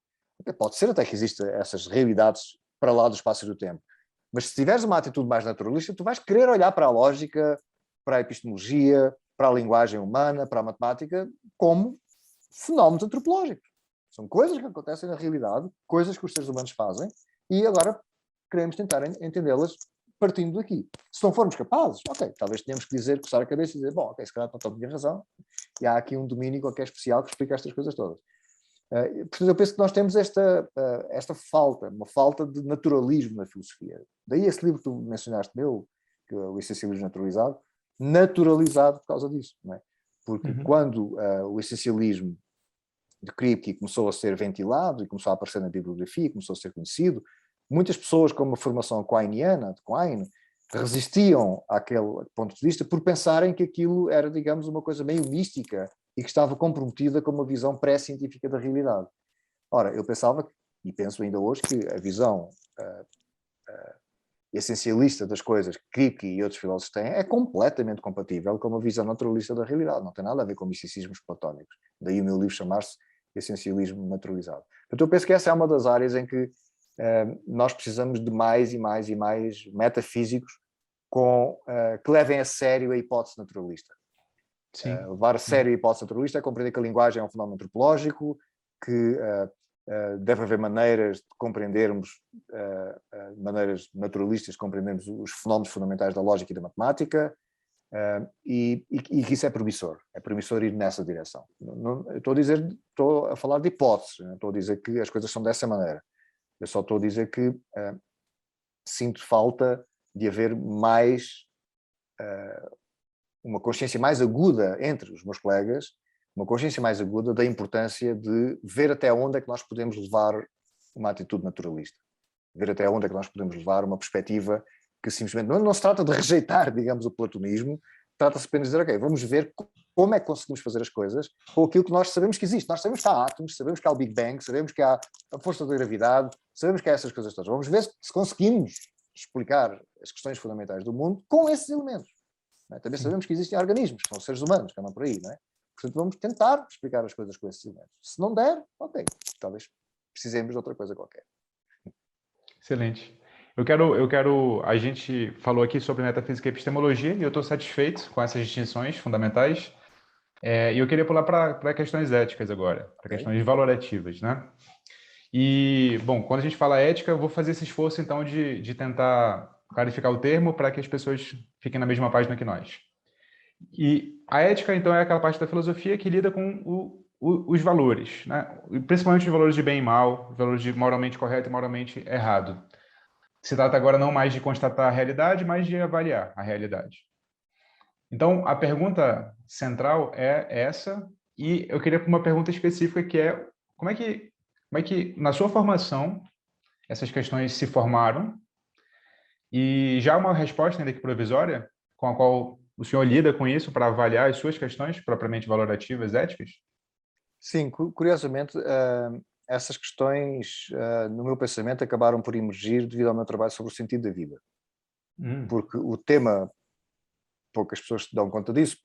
pode ser até que existam essas realidades para lá do espaço e do tempo, mas se tiveres uma atitude mais naturalista, tu vais querer olhar para a lógica, para a epistemologia, para a linguagem humana, para a matemática, como fenómenos antropológicos. São coisas que acontecem na realidade, coisas que os seres humanos fazem, e agora queremos tentar entendê-las partindo daqui. Se não formos capazes, ok, talvez tenhamos que dizer, coçar a cabeça e dizer, bom, ok, se calhar não tinha razão, e há aqui um domínio qualquer especial que explica estas coisas todas. Portanto, eu penso que nós temos esta falta, uma falta de naturalismo na filosofia. Daí esse livro que tu mencionaste meu, que é o Essencialismo Naturalizado por causa disso, não é? Porque quando o essencialismo de Kripke começou a ser ventilado e começou a aparecer na bibliografia, começou a ser conhecido, muitas pessoas com uma formação quiniana, de Quine, resistiam àquele ponto de vista por pensarem que aquilo era, digamos, uma coisa meio mística e que estava comprometida com uma visão pré-científica da realidade. Ora, eu pensava, e penso ainda hoje, que a visão essencialista das coisas que Kripke e outros filósofos têm é completamente compatível com uma visão naturalista da realidade, não tem nada a ver com misticismos platónicos. Daí o meu livro chamar-se Essencialismo Naturalizado. Portanto, eu penso que essa é uma das áreas em que nós precisamos de mais e mais e mais metafísicos que levem a sério a hipótese naturalista. Levar a sério a hipótese naturalista é compreender que a linguagem é um fenómeno antropológico, que deve haver maneiras de compreendermos, maneiras naturalistas de compreendermos os fenómenos fundamentais da lógica e da matemática, e que isso é promissor ir nessa direção. Estou a falar de hipóteses, não estou a dizer que as coisas são dessa maneira. Eu só estou a dizer que sinto falta de haver uma consciência mais aguda entre os meus colegas, uma consciência mais aguda da importância de ver até onde é que nós podemos levar uma atitude naturalista. Ver até onde é que nós podemos levar uma perspectiva que simplesmente não se trata de rejeitar, digamos, o platonismo, trata-se apenas de dizer, ok, vamos ver como é que conseguimos fazer as coisas com aquilo que nós sabemos que existe. Nós sabemos que há átomos, sabemos que há o Big Bang, sabemos que há a força da gravidade, sabemos que há essas coisas todas. Vamos ver se conseguimos explicar as questões fundamentais do mundo com esses elementos. Não é? Também sabemos que existem organismos, que são seres humanos, que andam por aí, não é? Portanto, vamos tentar explicar as coisas com esses elementos. Se não der, ok, talvez precisemos de outra coisa qualquer. Excelente. A gente falou aqui sobre metafísica e epistemologia e eu estou satisfeito com essas distinções fundamentais. E eu queria pular para questões éticas agora, para questões valorativas, né? E, bom, quando a gente fala ética, eu vou fazer esse esforço, então, de tentar clarificar o termo para que as pessoas fiquem na mesma página que nós. E a ética, então, é aquela parte da filosofia que lida com os valores, né? Principalmente os valores de bem e mal, os valores de moralmente correto e moralmente errado. Se trata agora não mais de constatar a realidade, mas de avaliar a realidade. Então, a pergunta central é essa, e eu queria uma pergunta específica, que é como é que, na sua formação, essas questões se formaram, e já uma resposta ainda que provisória, com a qual O senhor lida com isso para avaliar as suas questões propriamente valorativas, éticas? Sim, curiosamente, essas questões, no meu pensamento, acabaram por emergir devido ao meu trabalho sobre o sentido da vida. Porque o tema, poucas pessoas se dão conta disso,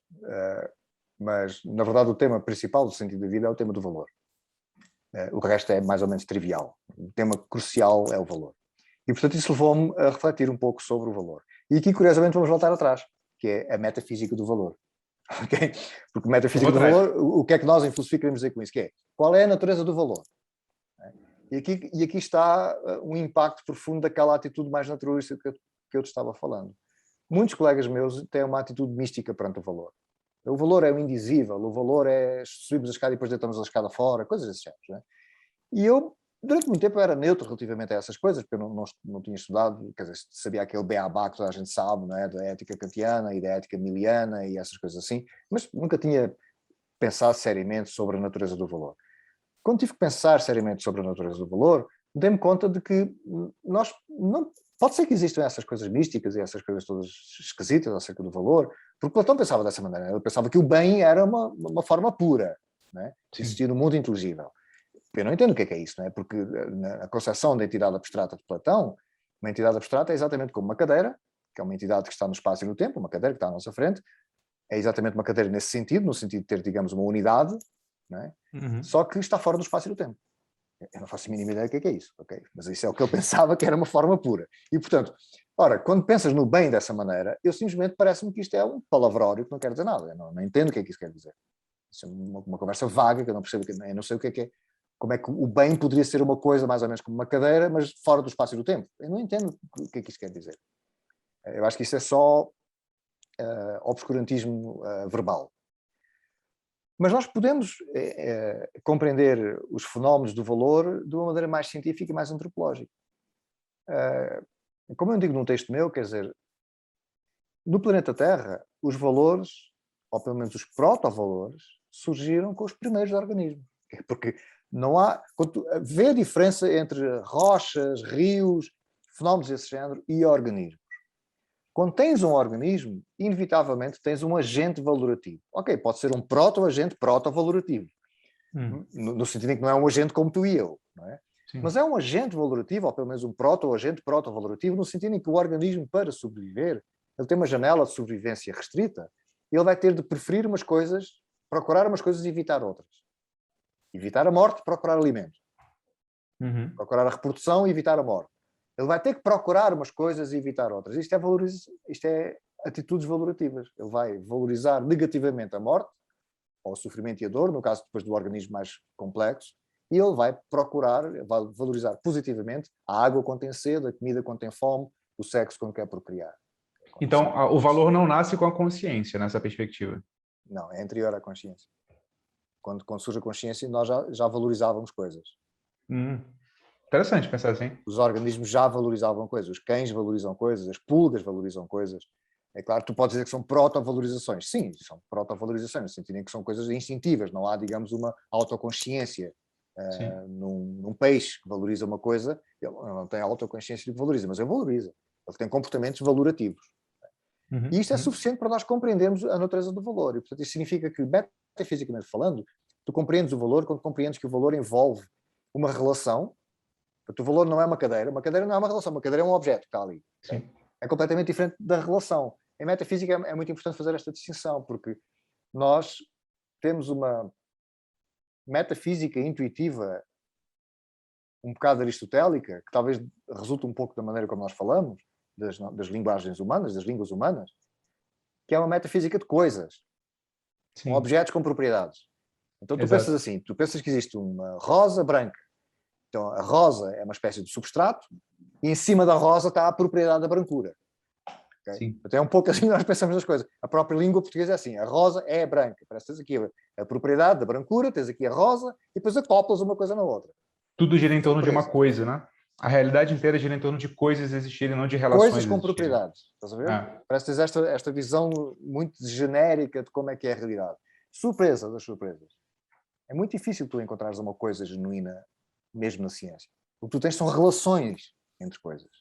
mas, na verdade, o tema principal do sentido da vida é o tema do valor. O resto é mais ou menos trivial. O tema crucial é o valor. E, portanto, isso levou-me a refletir um pouco sobre o valor. E aqui, curiosamente, vamos voltar atrás, que é a metafísica do valor. Okay? Porque metafísica do valor, o que é que nós em filosofia queremos dizer com isso? Que é, qual é a natureza do valor? E aqui está um impacto profundo daquela atitude mais naturalista que eu te estava falando. Muitos colegas meus têm uma atitude mística perante o valor. O valor é o indizível, o valor é subimos a escada e depois deitamos a escada fora, coisas desse género. Né? E eu, durante muito tempo, era neutro relativamente a essas coisas, porque eu não tinha estudado, quer dizer, sabia aquele beabá que toda a gente sabe, não é? Da ética kantiana e da ética miliana e essas coisas assim, mas nunca tinha pensado seriamente sobre a natureza do valor. Quando tive que pensar seriamente sobre a natureza do valor, dei-me conta de que nós não... Pode ser que existam essas coisas místicas e essas coisas todas esquisitas acerca do valor, porque Platão pensava dessa maneira. Ele pensava que o bem era uma forma pura, né? Existia no mundo inteligível. Eu não entendo o que é isso, não é? Porque na concepção da entidade abstrata de Platão, uma entidade abstrata é exatamente como uma cadeira, que é uma entidade que está no espaço e no tempo, uma cadeira que está à nossa frente, é exatamente uma cadeira nesse sentido, no sentido de ter, digamos, uma unidade, não é? Só que está fora do espaço e do tempo. Eu não faço a mínima ideia do que é isso, ok? Mas isso é o que ele pensava que era uma forma pura. E, portanto, ora, quando pensas no bem dessa maneira, eu simplesmente parece-me que isto é um palavrório que não quer dizer nada. Eu não entendo o que é que isso quer dizer. Isso é uma conversa vaga que eu não percebo, eu não sei o que é. Como é que o bem poderia ser uma coisa mais ou menos como uma cadeira, mas fora do espaço e do tempo? Eu não entendo o que é que isso quer dizer. Eu acho que isso é só obscurantismo verbal. Mas nós podemos compreender os fenómenos do valor de uma maneira mais científica e mais antropológica. Como eu digo num texto meu, quer dizer, no planeta Terra, os valores, ou pelo menos os protovalores, surgiram com os primeiros organismos. Porque não há... Vê a diferença entre rochas, rios, fenómenos desse género e organismos. Quando tens um organismo, inevitavelmente tens um agente valorativo. Ok, pode ser um proto-agente proto-valorativo. No sentido em que não é um agente como tu e eu, não é? Mas é um agente valorativo, ou pelo menos um proto-agente proto-valorativo, no sentido em que o organismo, para sobreviver, ele tem uma janela de sobrevivência restrita, e ele vai ter de preferir umas coisas, procurar umas coisas e evitar outras. Evitar a morte, procurar alimento. Procurar a reprodução e evitar a morte. Ele vai ter que procurar umas coisas e evitar outras. Isto é atitudes valorativas. Ele vai valorizar negativamente a morte, ou o sofrimento e a dor, no caso depois do organismo mais complexo, e ele vai valorizar positivamente a água quando tem sede, a comida quando tem fome, o sexo quando quer procriar. Então, o valor não nasce com a consciência nessa perspectiva? Não, é anterior à consciência. Quando surge a consciência, nós já valorizávamos coisas. Interessante pensar assim. Os organismos já valorizavam coisas, os cães valorizam coisas, as pulgas valorizam coisas. É claro, tu podes dizer que são proto-valorizações. Sim, são proto-valorizações, no sentido em que são coisas instintivas, não há, digamos, uma autoconsciência. Num peixe que valoriza uma coisa, ele não tem autoconsciência de que valoriza, mas ele valoriza. Ele tem comportamentos valorativos. E isto é suficiente para nós compreendermos a natureza do valor. E, portanto, isso significa que, metafisicamente falando, tu compreendes o valor quando compreendes que o valor envolve uma relação. Portanto, o valor não é uma cadeira não é uma relação, uma cadeira é um objeto que está ali. É completamente diferente da relação. Em metafísica é muito importante fazer esta distinção, porque nós temos uma metafísica intuitiva um bocado aristotélica, que talvez resulte um pouco da maneira como nós falamos, das linguagens humanas, das línguas humanas, que é uma metafísica de coisas, com objetos com propriedades. Então tu pensas assim, tu pensas que existe uma rosa branca. Então a rosa é uma espécie de substrato e em cima da rosa está a propriedade da brancura. Okay? Então é um pouco assim que nós pensamos nas coisas. A própria língua portuguesa é assim, a rosa é branca. Parece que tens aqui a propriedade da brancura, tens aqui a rosa e depois acoplas uma coisa na outra. Tudo gira em torno de uma coisa, né? A realidade inteira gira em torno de coisas existirem, não de relações coisas com existirem. propriedades, estás a ver? Parece que tens esta visão muito genérica de como é que é a realidade. Surpresa das surpresas. É muito difícil tu encontrares uma coisa genuína, mesmo na ciência. O que tu tens são relações entre coisas.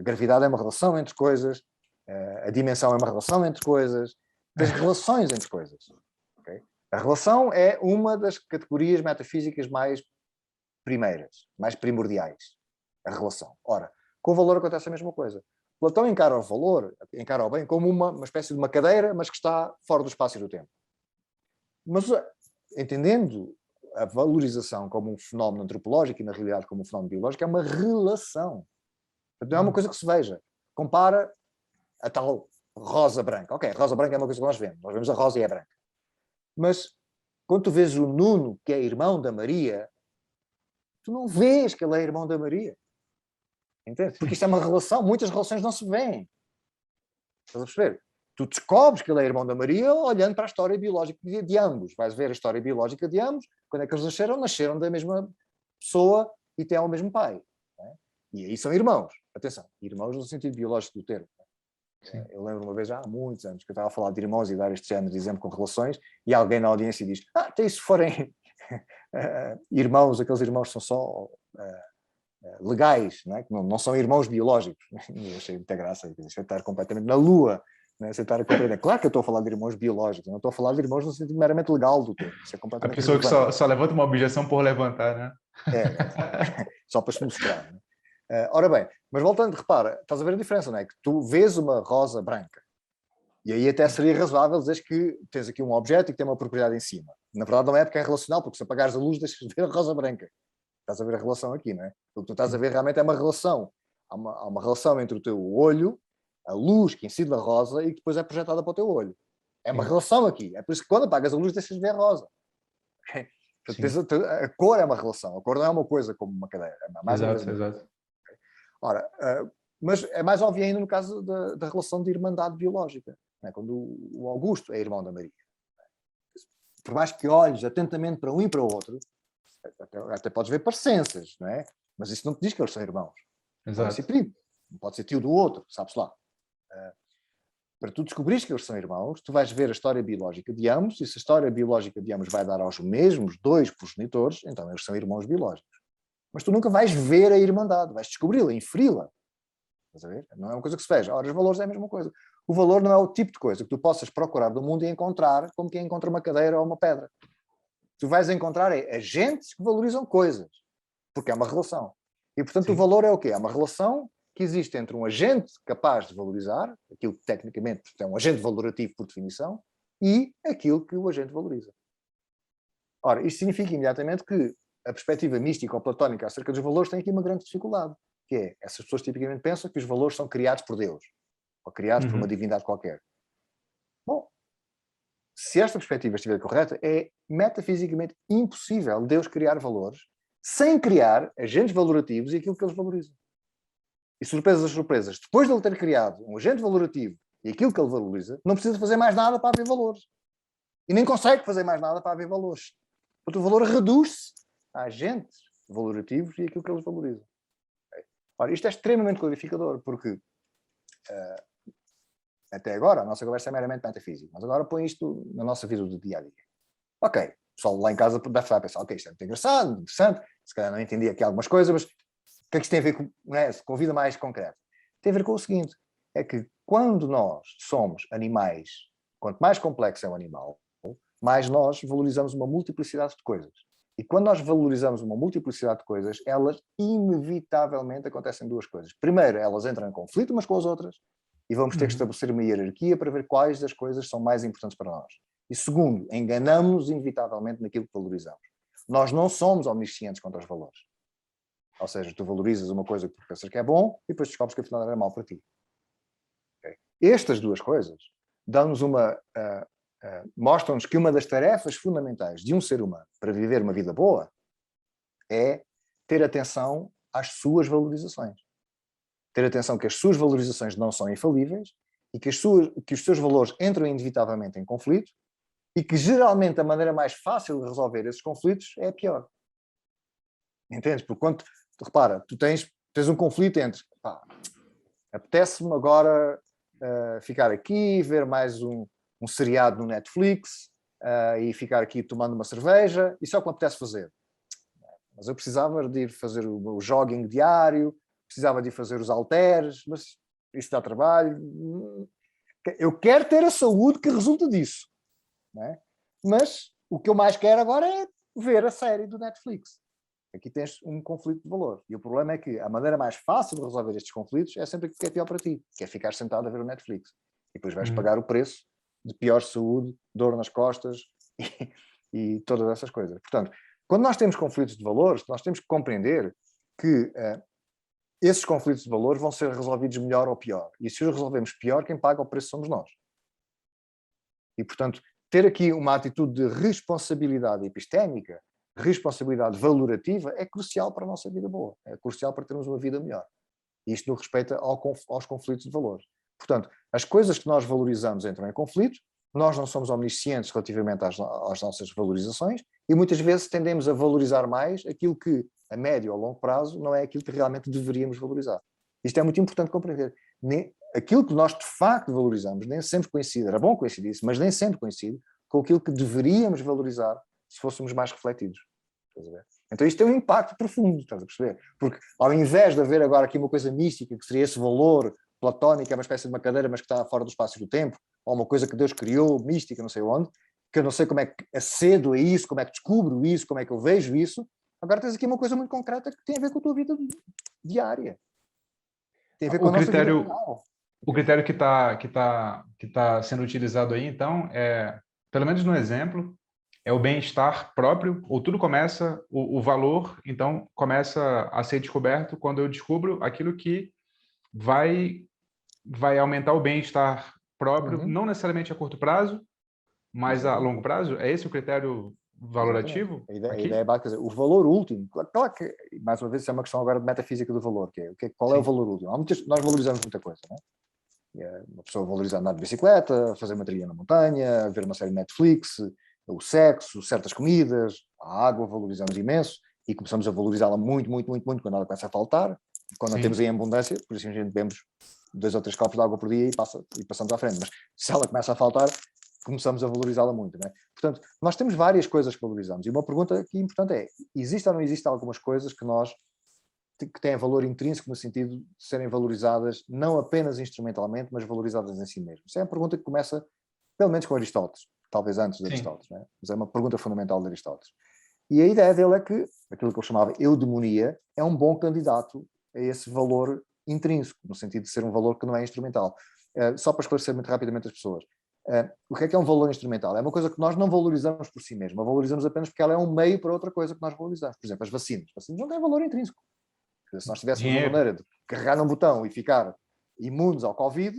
A gravidade é uma relação entre coisas, A dimensão é uma relação entre coisas. Tens relações entre coisas. Okay? A relação é uma das categorias metafísicas mais primeiras, mais primordiais. A relação. Ora, com o valor acontece a mesma coisa. Platão encara o valor, encara o bem como uma espécie de uma cadeira, mas que está fora do espaço e do tempo. Mas, entendendo a valorização como um fenómeno antropológico e, na realidade, como um fenómeno biológico, é uma relação. Não é uma coisa que se veja. Compara a tal rosa branca. Ok, a rosa branca é uma coisa que nós vemos. Nós vemos a rosa e é branca. Mas, quando tu vês o Nuno, que é irmão da Maria, tu não vês que ele é irmão da Maria. Entende? Porque isto é uma relação. Muitas relações não se veem. Estás a perceber? Tu descobres que ele é irmão da Maria olhando para a história biológica de ambos. Vais ver a história biológica de ambos. Quando é que eles nasceram? Nasceram da mesma pessoa e têm o mesmo pai. Não é? E aí são irmãos. Atenção, irmãos no sentido biológico do termo. Sim. Eu lembro uma vez, há muitos anos, que eu estava a falar de irmãos e dar este género de exemplo com relações, e alguém na audiência diz, até se forem irmãos, aqueles irmãos são só legais, não é? Que não são irmãos biológicos. E eu achei muita graça, isso é estar completamente na lua, né? Você estar a compreender. Claro que eu estou a falar de irmãos biológicos, não estou a falar de irmãos no sentido meramente legal do termo. Isso é A completamente pessoa que só levanta uma objeção por levantar, né? Só para se mostrar. Né? Ora bem, mas voltando, repara, estás a ver a diferença, não é? Que tu vês uma rosa branca, e aí até seria razoável dizer que tens aqui um objeto e que tem uma propriedade em cima. Na verdade não é porque é relacional, porque se apagares a luz deixas de ver a rosa branca. Estás a ver a relação aqui, não é? O que tu estás a ver realmente é uma relação. Há uma relação entre o teu olho, a luz que incide na rosa e que depois é projetada para o teu olho. É uma relação aqui. É por isso que quando apagas a luz deixas de ver a rosa. Okay? A cor é uma relação. A cor não é uma coisa como uma cadeira. É mais uma coisa. Exato. Ora, mas é mais óbvio ainda no caso da relação de irmandade biológica. Não é? Quando o Augusto é irmão da Maria. Por mais que olhes atentamente para um e para o outro, até podes ver parecenças, não é? Mas isso não te diz que eles são irmãos. Pode ser primo, pode ser tio do outro, sabes lá. Para tu descobrires que eles são irmãos, tu vais ver a história biológica de ambos, e se a história biológica de ambos vai dar aos mesmos dois progenitores, então eles são irmãos biológicos. Mas tu nunca vais ver a irmandade, vais descobri-la, inferi-la. Estás a ver? Não é uma coisa que se veja. Ora, os valores é a mesma coisa. O valor não é o tipo de coisa que tu possas procurar do mundo e encontrar como quem encontra uma cadeira ou uma pedra. Tu vais encontrar agentes que valorizam coisas, porque é uma relação. E, portanto, o valor é o quê? É uma relação que existe entre um agente capaz de valorizar, aquilo que tecnicamente é um agente valorativo por definição, e aquilo que o agente valoriza. Ora, isto significa imediatamente que a perspectiva mística ou platónica acerca dos valores tem aqui uma grande dificuldade, que é, essas pessoas tipicamente pensam que os valores são criados por Deus, ou criados por uma divindade qualquer. Bom, se esta perspectiva estiver correta, é metafisicamente impossível Deus criar valores sem criar agentes valorativos e aquilo que eles valorizam. E surpresas das surpresas, depois de ele ter criado um agente valorativo e aquilo que ele valoriza, não precisa fazer mais nada para haver valores. E nem consegue fazer mais nada para haver valores. Portanto, o valor reduz-se a agentes valorativos e aquilo que eles valorizam. Ora, isto é extremamente clarificador, porque até agora a nossa conversa é meramente metafísica, mas agora põe isto na nossa vida do dia a dia. Ok, o pessoal lá em casa deve estar a pensar, ok, isto é muito engraçado, interessante, se calhar não entendi aqui algumas coisas, mas o que é que isto tem a ver com a vida mais concreta? Tem a ver com o seguinte, é que quando nós somos animais, quanto mais complexo é o animal, mais nós valorizamos uma multiplicidade de coisas. E quando nós valorizamos uma multiplicidade de coisas, elas inevitavelmente acontecem duas coisas. Primeiro, elas entram em conflito umas com as outras, e vamos ter que estabelecer uma hierarquia para ver quais das coisas são mais importantes para nós. E segundo, enganamos-nos inevitavelmente naquilo que valorizamos. Nós não somos omniscientes quanto aos valores. Ou seja, tu valorizas uma coisa porque pensas que é bom e depois descobres que afinal era mau para ti. Okay? Estas duas coisas dão-nos mostram-nos que uma das tarefas fundamentais de um ser humano para viver uma vida boa é ter atenção às suas valorizações. Ter atenção que as suas valorizações não são infalíveis e que os seus valores entram inevitavelmente em conflito e que geralmente a maneira mais fácil de resolver esses conflitos é a pior. Entendes? Porque quando, repara, tu tens um conflito entre apetece-me agora ficar aqui, ver mais um seriado no Netflix e ficar aqui tomando uma cerveja, isso é o que me apetece fazer. Mas eu precisava de ir fazer o jogging diário, precisava de ir fazer os halteres, mas isso dá trabalho. Eu quero ter a saúde que resulta disso. Não é? Mas o que eu mais quero agora é ver a série do Netflix. Aqui tens um conflito de valor. E o problema é que a maneira mais fácil de resolver estes conflitos é sempre aquilo que é pior para ti, que é ficar sentado a ver o Netflix. E depois vais pagar o preço de pior saúde, dor nas costas e todas essas coisas. Portanto, quando nós temos conflitos de valores, nós temos que compreender que esses conflitos de valores vão ser resolvidos melhor ou pior. E se os resolvemos pior, quem paga o preço somos nós. E, portanto, ter aqui uma atitude de responsabilidade epistémica, responsabilidade valorativa, é crucial para a nossa vida boa. É crucial para termos uma vida melhor. E isto no respeito aos conflitos de valores. Portanto, as coisas que nós valorizamos entram em conflito, nós não somos omniscientes relativamente às nossas valorizações e muitas vezes tendemos a valorizar mais aquilo que, a médio ou longo prazo, não é aquilo que realmente deveríamos valorizar. Isto é muito importante compreender. Aquilo que nós de facto valorizamos nem sempre coincide, era bom coincidir isso, mas nem sempre coincide com aquilo que deveríamos valorizar se fôssemos mais refletidos. Estás a ver? Então isto tem um impacto profundo, estás a perceber? Porque ao invés de haver agora aqui uma coisa mística, que seria esse valor platónico, é uma espécie de uma cadeira, mas que está fora do espaço e do tempo, ou uma coisa que Deus criou, mística, não sei onde, que eu não sei como é que acedo a isso, como é que descubro isso, como é que eu vejo isso. Agora tens aqui uma coisa muito concreta que tem a ver com a tua vida diária. Tem a ver com a nossa vida real. O critério que tá sendo utilizado aí, então, pelo menos no exemplo, é o bem-estar próprio, ou tudo começa, o valor, então, começa a ser descoberto quando eu descubro aquilo que vai aumentar o bem-estar próprio, não necessariamente a curto prazo, mas a longo prazo. É esse o critério valorativo? A ideia é básica, o valor último, claro que, mais uma vez, isso é uma questão agora de metafísica do valor, que é qual é o valor último. Nós valorizamos muita coisa, não é? Uma pessoa valoriza andar de bicicleta, fazer uma trilha na montanha, ver uma série de Netflix, o sexo, certas comidas, a água valorizamos imenso e começamos a valorizá-la muito, muito, muito, muito quando ela começa a faltar, quando não temos em abundância, por isso a gente bebemos 2 ou 3 copos de água por dia e passamos à frente, mas se ela começa a faltar, começamos a valorizá-la muito, não é? Portanto, nós temos várias coisas que valorizamos e uma pergunta aqui importante é, existe ou não existe algumas coisas que têm valor intrínseco no sentido de serem valorizadas não apenas instrumentalmente, mas valorizadas em si mesmas? Isso é uma pergunta que começa, pelo menos com Aristóteles, talvez antes de Aristóteles, não é? Mas é uma pergunta fundamental de Aristóteles. E a ideia dele é que, aquilo que eu chamava eudemonia, é um bom candidato a esse valor intrínseco, no sentido de ser um valor que não é instrumental. Só para esclarecer muito rapidamente as pessoas. O que é um valor instrumental? É uma coisa que nós não valorizamos por si mesma, valorizamos apenas porque ela é um meio para outra coisa que nós valorizamos. Por exemplo, as vacinas. As vacinas não têm valor intrínseco. Se nós tivéssemos uma maneira de carregar num botão e ficar imunes ao Covid,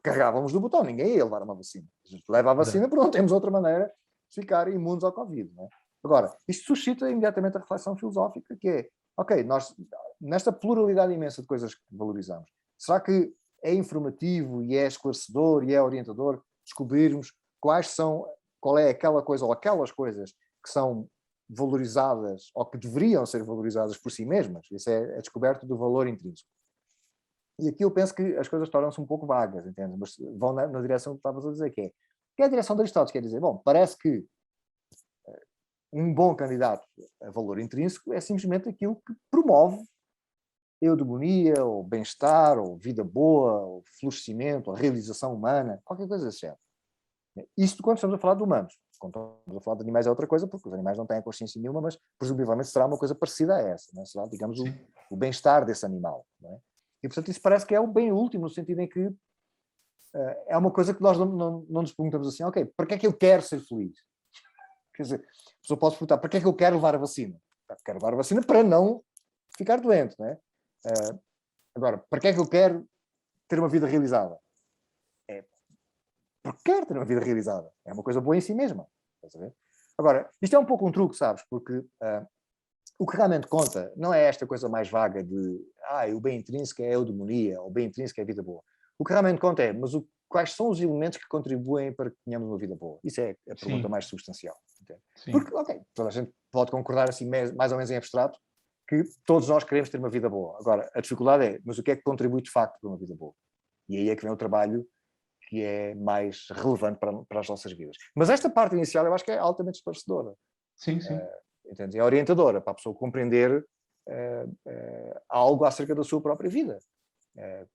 carregávamos do botão, ninguém ia levar uma vacina. A gente leva a vacina porque não temos outra maneira de ficar imunes ao Covid. Não é? Agora, isto suscita imediatamente a reflexão filosófica, que é, ok, nós, nesta pluralidade imensa de coisas que valorizamos, será que é informativo e é esclarecedor e é orientador descobrirmos qual é aquela coisa ou aquelas coisas que são valorizadas ou que deveriam ser valorizadas por si mesmas? Isso é a descoberta do valor intrínseco. E aqui eu penso que as coisas tornam-se um pouco vagas, entende? Mas vão na direção que estavas a dizer, que é a direção de Aristóteles, quer dizer, bom, parece que um bom candidato a valor intrínseco é simplesmente aquilo que promove eudemonia, ou bem-estar, ou vida boa, ou florescimento, ou realização humana, qualquer coisa desse género. Isto quando estamos a falar de humanos. Quando estamos a falar de animais é outra coisa, porque os animais não têm consciência nenhuma, mas presumivelmente será uma coisa parecida a essa. Não é? Será, digamos, o bem-estar desse animal. Não é? E, portanto, isso parece que é o bem último, no sentido em que é uma coisa que nós não nos perguntamos assim, ok, para que é que eu quero ser feliz? Quer dizer, a pessoa pode perguntar, para que é que eu quero levar a vacina? Quero levar a vacina para não ficar doente, não é? Agora, para que é que eu quero ter uma vida realizada? Porque quero ter uma vida realizada. É uma coisa boa em si mesma. Estás a ver? Agora, isto é um pouco um truque, sabes? Porque o que realmente conta não é esta coisa mais vaga de o bem intrínseco é a eudemonia, ou o bem intrínseco é a vida boa. O que realmente conta é, mas quais são os elementos que contribuem para que tenhamos uma vida boa? Isso é a pergunta mais substancial. Porque, ok, toda a gente pode concordar assim, mais ou menos em abstrato, que todos nós queremos ter uma vida boa. Agora, a dificuldade é, mas o que é que contribui de facto para uma vida boa? E aí é que vem o trabalho que é mais relevante para as nossas vidas. Mas esta parte inicial eu acho que é altamente esclarecedora. Sim, sim. É orientadora para a pessoa compreender algo acerca da sua própria vida.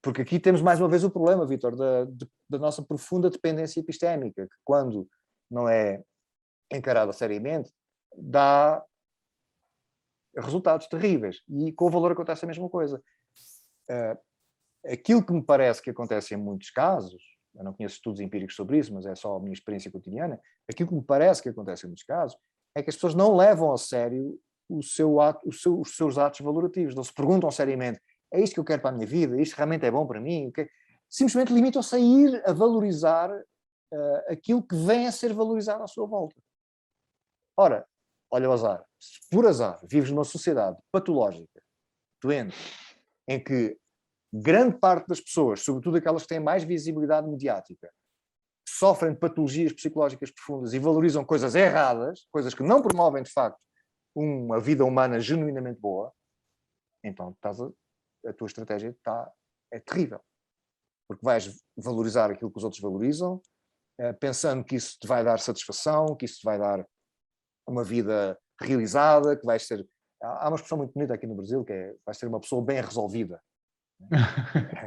Porque aqui temos mais uma vez o problema, Vítor, da nossa profunda dependência epistémica, que quando não é encarada seriamente, dá resultados terríveis. E com o valor acontece a mesma coisa. Aquilo que me parece que acontece em muitos casos, eu não conheço estudos empíricos sobre isso, mas é só a minha experiência cotidiana, aquilo que me parece que acontece em muitos casos é que as pessoas não levam a sério os seus atos valorativos, não se perguntam seriamente: é isto que eu quero para a minha vida? Isto realmente é bom para mim? Simplesmente limitam-se a ir a valorizar aquilo que vem a ser valorizado à sua volta. Ora, olha o azar. Se por azar vives numa sociedade patológica, doente, em que grande parte das pessoas, sobretudo aquelas que têm mais visibilidade mediática, sofrem de patologias psicológicas profundas e valorizam coisas erradas, coisas que não promovem, de facto, uma vida humana genuinamente boa, então a tua estratégia é terrível. Porque vais valorizar aquilo que os outros valorizam, pensando que isso te vai dar satisfação, que isso te vai dar uma vida realizada, que vais ser... Há uma expressão muito bonita aqui no Brasil, que é: vais ser uma pessoa bem resolvida.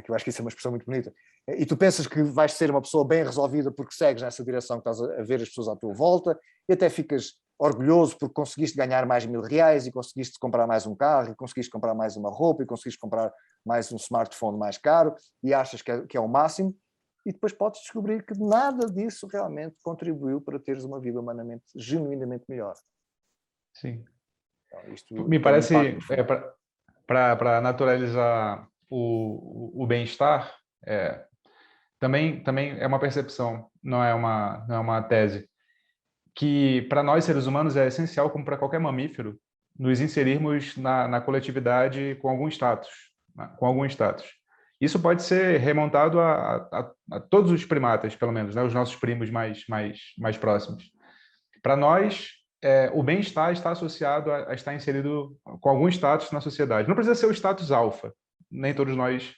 Que eu acho que isso é uma expressão muito bonita. E tu pensas que vais ser uma pessoa bem resolvida porque segues nessa direção, que estás a ver as pessoas à tua volta, e até ficas orgulhoso porque conseguiste ganhar mais R$1000 e conseguiste comprar mais um carro, e conseguiste comprar mais uma roupa, e conseguiste comprar mais um smartphone mais caro, e achas que é o máximo, e depois podes descobrir que nada disso realmente contribuiu para teres uma vida humanamente, genuinamente melhor. Sim. Então, isto Me tem um parece, impacto profundo. para naturalizar o bem-estar, também é uma percepção, não é uma tese, que para nós seres humanos é essencial, como para qualquer mamífero, nos inserirmos na coletividade com algum status, né? Com algum status. Isso pode ser remontado a todos os primatas, pelo menos, né? Os nossos primos mais próximos. Para nós, o bem-estar está associado a estar inserido com algum status na sociedade. Não precisa ser o status alfa. Nem todos nós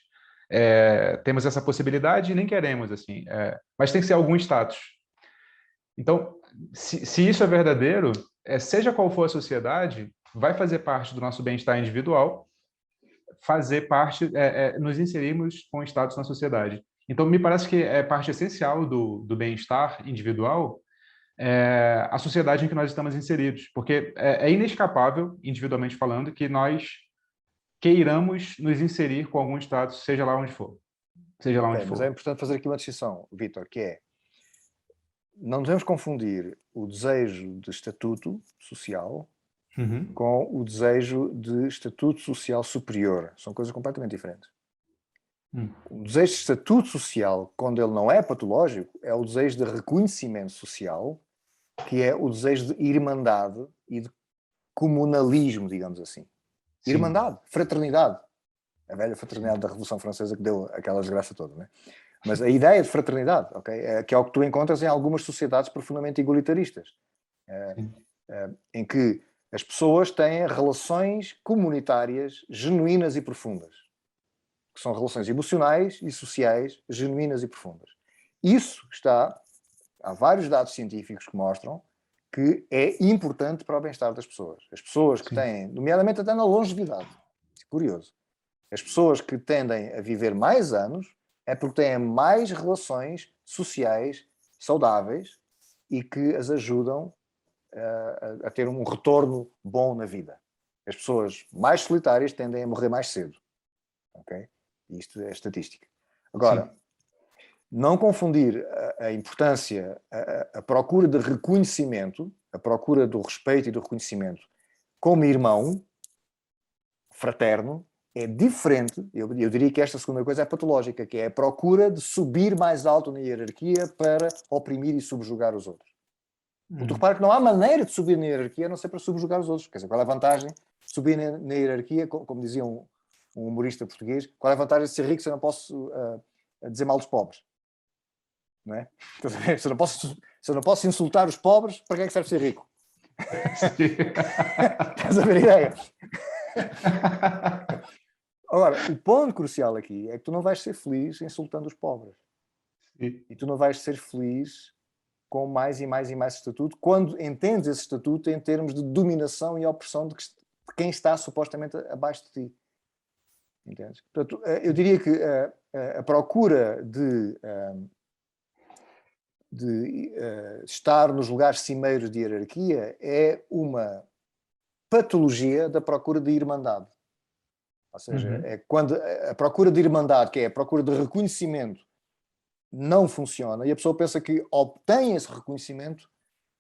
temos essa possibilidade e nem queremos, assim. Mas tem que ser algum status. Então, se isso é verdadeiro, seja qual for a sociedade, vai fazer parte do nosso bem-estar individual, fazer parte, nos inserirmos com status na sociedade. Então, me parece que é parte essencial do bem-estar individual a sociedade em que nós estamos inseridos, porque é inescapável, individualmente falando, que nós queiramos nos inserir com algum status, seja lá onde for. Seja lá onde Mas é for. importante fazer aqui uma distinção, Vítor, que é: não devemos confundir o desejo de estatuto social com o desejo de estatuto social superior. São coisas completamente diferentes. O desejo de estatuto social, quando ele não é patológico, é o desejo de reconhecimento social, que é o desejo de irmandade e de comunalismo, digamos assim. Sim. Irmandade, fraternidade. A velha fraternidade da Revolução Francesa que deu aquela desgraça toda, não é? Mas a ideia de fraternidade, okay, que é o que tu encontras em algumas sociedades profundamente igualitaristas, em que as pessoas têm relações comunitárias genuínas e profundas, que são relações emocionais e sociais genuínas e profundas. Isso há vários dados científicos que mostram que é importante para o bem-estar das pessoas. As pessoas que têm, nomeadamente até na longevidade, é curioso, as pessoas que tendem a viver mais anos é porque têm mais relações sociais saudáveis e que as ajudam a ter um retorno bom na vida. As pessoas mais solitárias tendem a morrer mais cedo. Okay? Isto é estatística. Agora, não confundir a importância, a procura de reconhecimento, a procura do respeito e do reconhecimento como irmão fraterno, é diferente. Eu diria que esta segunda coisa é patológica, que é a procura de subir mais alto na hierarquia para oprimir e subjugar os outros. Porque tu repara que não há maneira de subir na hierarquia a não ser para subjugar os outros. Quer dizer, qual é a vantagem de subir na hierarquia, como dizia um humorista português, qual é a vantagem de ser rico se eu não posso dizer mal dos pobres? Não é? Se eu não posso insultar os pobres, para que é que serve ser rico? Estás a ver a ideia? Agora, o ponto crucial aqui é que tu não vais ser feliz insultando os pobres. Sim. E tu não vais ser feliz com mais e mais e mais estatuto, quando entendes esse estatuto em termos de dominação e opressão de quem está supostamente abaixo de ti. Entendes? Portanto, eu diria que a procura de estar nos lugares cimeiros de hierarquia é uma patologia da procura de irmandade. Ou seja, é quando a procura de irmandade, que é a procura de reconhecimento, não funciona e a pessoa pensa que obtém esse reconhecimento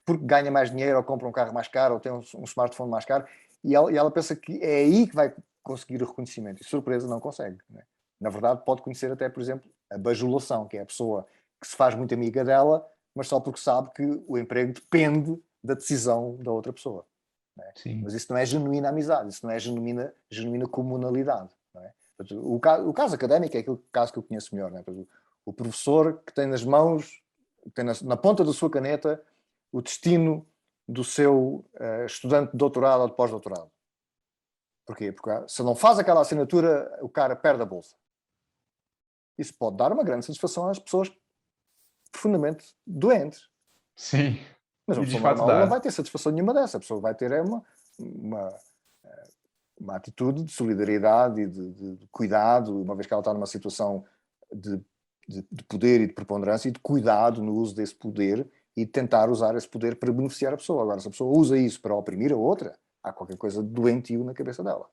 porque ganha mais dinheiro ou compra um carro mais caro ou tem um smartphone mais caro e ela pensa que é aí que vai conseguir o reconhecimento. E surpresa, não consegue. Né? Na verdade, pode conhecer até, por exemplo, a bajulação, que é a pessoa que se faz muito amiga dela, mas só porque sabe que o emprego depende da decisão da outra pessoa. Né? Mas isso não é genuína amizade, isso não é genuína comunalidade. Não é? Portanto, o caso académico é aquele caso que eu conheço melhor. Não é? Portanto, o professor que tem nas mãos, tem na ponta da sua caneta, o destino do seu estudante de doutorado ou de pós-doutorado. Porquê? Porque se não faz aquela assinatura, o cara perde a bolsa. Isso pode dar uma grande satisfação às pessoas profundamente doentes. Sim. Mas uma E de pessoa fato normal dá. não vai ter satisfação nenhuma dessa. A pessoa vai ter uma atitude de solidariedade e de cuidado, uma vez que ela está numa situação de poder e de preponderância e de cuidado no uso desse poder e de tentar usar esse poder para beneficiar a pessoa. Agora, se a pessoa usa isso para oprimir a outra, há qualquer coisa doentio na cabeça dela.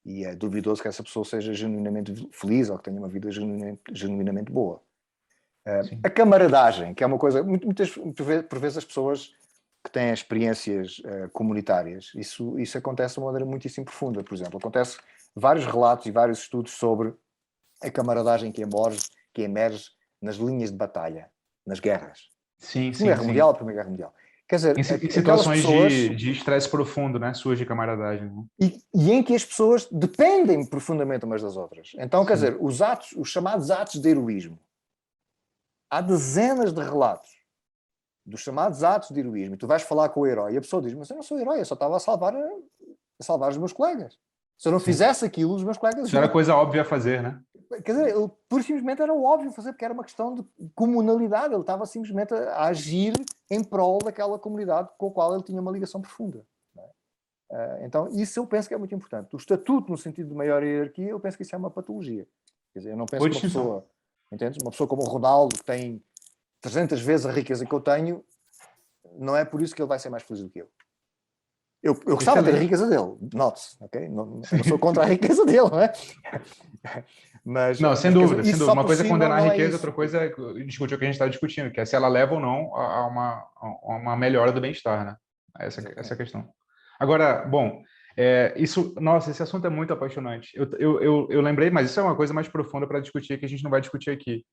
E é duvidoso que essa pessoa seja genuinamente feliz ou que tenha uma vida genuinamente boa. A camaradagem, que é uma coisa... por vezes as pessoas que têm experiências comunitárias, isso acontece de uma maneira muitíssimo profunda. Por exemplo, acontece vários relatos e vários estudos sobre a camaradagem que emerge nas linhas de batalha, nas guerras. Sim, Segunda sim, Guerra sim. Mundial, Primeira Guerra Mundial. Quer dizer, Em aquelas situações pessoas... de estresse profundo, né? Suas de camaradagem. Né? E em que as pessoas dependem profundamente umas das outras. Então, quer dizer, os chamados atos de heroísmo. Há dezenas de relatos dos chamados atos de heroísmo. E tu vais falar com o herói e a pessoa diz, mas eu não sou herói, eu só estava a salvar os meus colegas. Se eu não fizesse aquilo, os meus colegas... Isso era coisa óbvia a fazer, né? Quer dizer, ele pura e simplesmente era óbvio fazer, porque era uma questão de comunalidade. Ele estava simplesmente a agir em prol daquela comunidade com a qual ele tinha uma ligação profunda. Então, isso eu penso que é muito importante. O estatuto, no sentido de maior hierarquia, eu penso que isso é uma patologia. Quer dizer, eu não penso que uma pessoa... Entendes? Uma pessoa como o Ronaldo, que tem 300 vezes a riqueza que eu tenho, não é por isso que ele vai ser mais feliz do que eu. Eu gostava de ter a riqueza dele, note-se, ok? Não sou contra a riqueza dele, não é? Mas, não, sem dúvida, sem dúvida. Uma coisa é condenar a riqueza, é outra coisa é discutir o que a gente está discutindo, que é se ela leva ou não a uma melhora do bem-estar, né? Essa é a questão. Agora, bom, nossa, esse assunto é muito apaixonante. Eu lembrei, mas isso é uma coisa mais profunda para discutir, que a gente não vai discutir aqui.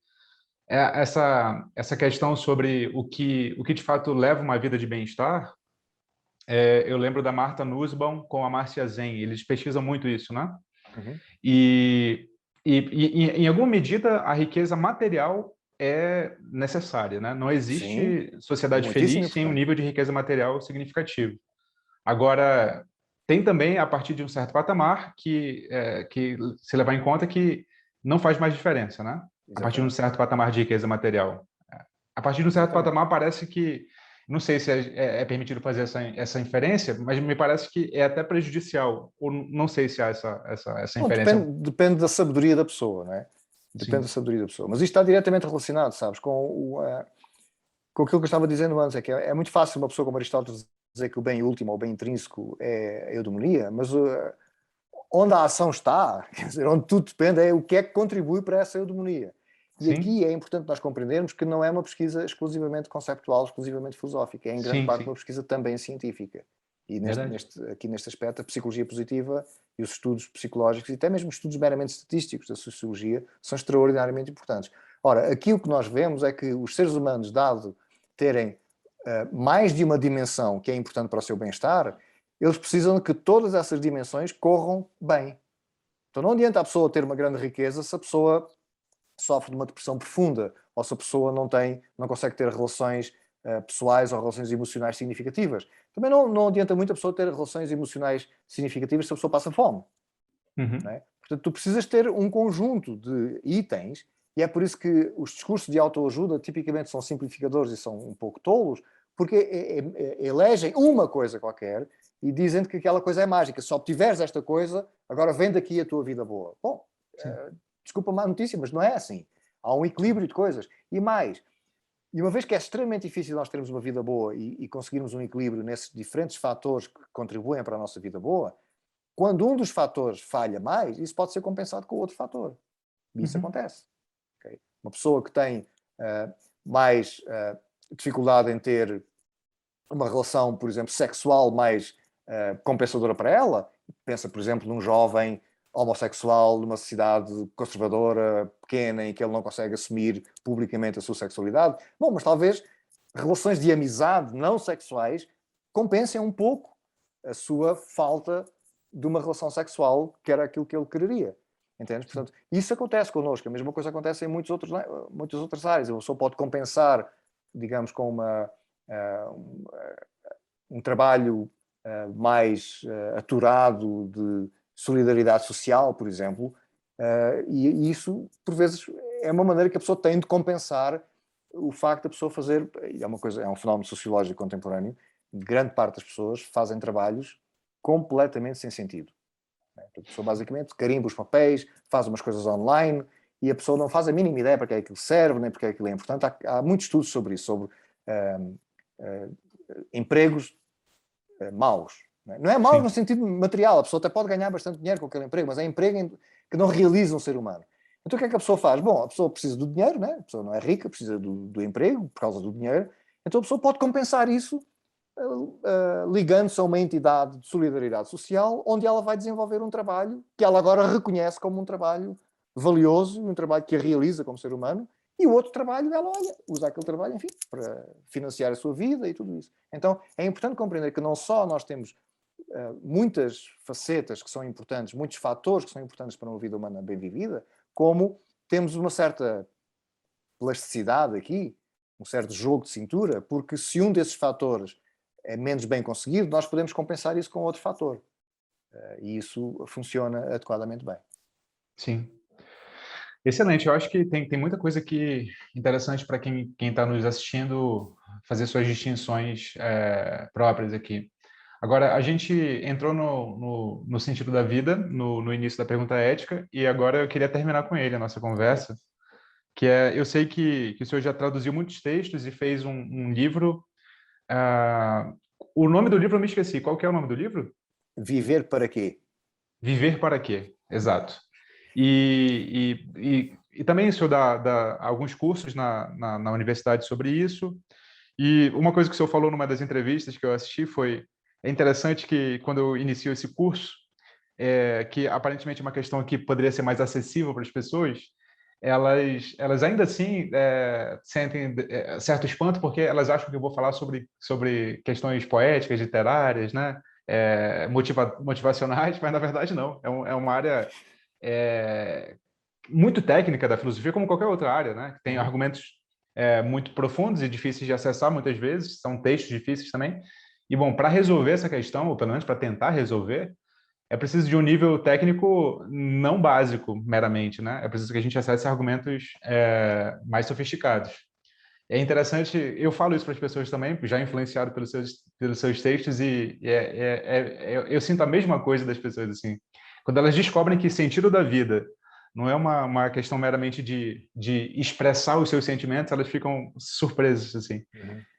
Essa questão sobre o que de fato leva uma vida de bem-estar. Eu lembro da Martha Nussbaum com a Amartya Sen, eles pesquisam muito isso, né? Uhum. E em alguma medida a riqueza material é necessária, né? Não existe sociedade feliz sem um nível de riqueza material significativo. Agora, tem também, a partir de um certo patamar, que se levar em conta que não faz mais diferença, né? Exatamente. A partir de um certo patamar de riqueza material. A partir de um certo patamar, parece que, não sei se é permitido fazer essa inferência, mas me parece que é até prejudicial, ou não sei se há essa inferência. Depende da sabedoria da pessoa, não é? Depende da sabedoria da pessoa. Mas isto está diretamente relacionado, sabes, com aquilo que eu estava dizendo antes, que é muito fácil uma pessoa como Aristóteles dizer que o bem último ou o bem intrínseco é a eudemonia, mas onde a ação está, quer dizer, onde tudo depende é o que é que contribui para essa eudemonia. E aqui é importante nós compreendermos que não é uma pesquisa exclusivamente conceptual, exclusivamente filosófica, é em grande parte uma pesquisa também científica. E aqui neste aspecto, a psicologia positiva e os estudos psicológicos e até mesmo estudos meramente estatísticos da sociologia são extraordinariamente importantes. Ora, aqui o que nós vemos é que os seres humanos, dado terem mais de uma dimensão que é importante para o seu bem-estar, eles precisam de que todas essas dimensões corram bem. Então não adianta a pessoa ter uma grande riqueza se a pessoa sofre de uma depressão profunda ou se a pessoa não consegue ter relações pessoais ou relações emocionais significativas. Também não adianta muito a pessoa ter relações emocionais significativas se a pessoa passa fome. Não é? Portanto, tu precisas ter um conjunto de itens e é por isso que os discursos de autoajuda tipicamente são simplificadores e são um pouco tolos, porque elegem uma coisa qualquer e dizem que aquela coisa é mágica. Se obtiveres esta coisa, agora vem daqui a tua vida boa. Bom, desculpa a má notícia, mas não é assim. Há um equilíbrio de coisas. E mais, e uma vez que é extremamente difícil nós termos uma vida boa e conseguirmos um equilíbrio nesses diferentes fatores que contribuem para a nossa vida boa, quando um dos fatores falha mais, isso pode ser compensado com o outro fator. E isso acontece. Okay? Uma pessoa que tem mais dificuldade em ter uma relação, por exemplo, sexual mais compensadora para ela, pensa, por exemplo, num jovem homossexual numa sociedade conservadora, pequena, em que ele não consegue assumir publicamente a sua sexualidade. Bom, mas talvez relações de amizade não sexuais compensem um pouco a sua falta de uma relação sexual, que era aquilo que ele quereria. Entendes? Portanto, isso acontece connosco. A mesma coisa acontece em muitas outras áreas. A pessoa pode compensar, digamos, com um trabalho mais aturado de solidariedade social, por exemplo, e isso, por vezes, é uma maneira que a pessoa tem de compensar o facto da pessoa fazer, é um fenómeno sociológico contemporâneo, grande parte das pessoas fazem trabalhos completamente sem sentido. A pessoa basicamente carimba os papéis, faz umas coisas online e a pessoa não faz a mínima ideia para que é aquilo serve, nem para que é aquilo é importante. Há muitos estudos sobre isso, sobre empregos maus. Não é mau no sentido material, a pessoa até pode ganhar bastante dinheiro com aquele emprego, mas é emprego que não realiza um ser humano. Então o que é que a pessoa faz? Bom, a pessoa precisa do dinheiro, né? A pessoa não é rica, precisa do emprego por causa do dinheiro, então a pessoa pode compensar isso ligando-se a uma entidade de solidariedade social, onde ela vai desenvolver um trabalho que ela agora reconhece como um trabalho valioso, um trabalho que a realiza como ser humano, e o outro trabalho, ela usa aquele trabalho, enfim, para financiar a sua vida e tudo isso. Então, é importante compreender que não só nós temos muitas facetas que são importantes, muitos fatores que são importantes para uma vida humana bem vivida, como temos uma certa plasticidade aqui, um certo jogo de cintura, porque se um desses fatores é menos bem conseguido, nós podemos compensar isso com outro fator. E isso funciona adequadamente bem. Sim. Excelente. Eu acho que tem muita coisa aqui interessante para quem está nos assistindo fazer suas distinções próprias aqui. Agora, a gente entrou no sentido da vida, no início da pergunta ética, e agora eu queria terminar com ele a nossa conversa, que é, eu sei que o senhor já traduziu muitos textos e fez um livro. O nome do livro eu me esqueci. Qual que é o nome do livro? Viver para quê? Viver para quê? Exato. E também o senhor dá alguns cursos na universidade sobre isso. E uma coisa que o senhor falou numa das entrevistas que eu assisti foi: é interessante que quando eu inicio esse curso, que aparentemente é uma questão que poderia ser mais acessível para as pessoas, elas ainda assim sentem certo espanto porque elas acham que eu vou falar sobre questões poéticas, literárias, né? Motivacionais, mas na verdade não. É uma área muito técnica da filosofia, como qualquer outra área, né? Tem argumentos muito profundos e difíceis de acessar muitas vezes, são textos difíceis também. E, bom, para resolver essa questão, ou pelo menos para tentar resolver, é preciso de um nível técnico não básico, meramente, né? É preciso que a gente acesse argumentos mais sofisticados. É interessante, eu falo isso para as pessoas também, já influenciado pelos seus textos, e eu sinto a mesma coisa das pessoas, assim. Quando elas descobrem que sentido da vida não é uma questão meramente de expressar os seus sentimentos, elas ficam surpresas, assim.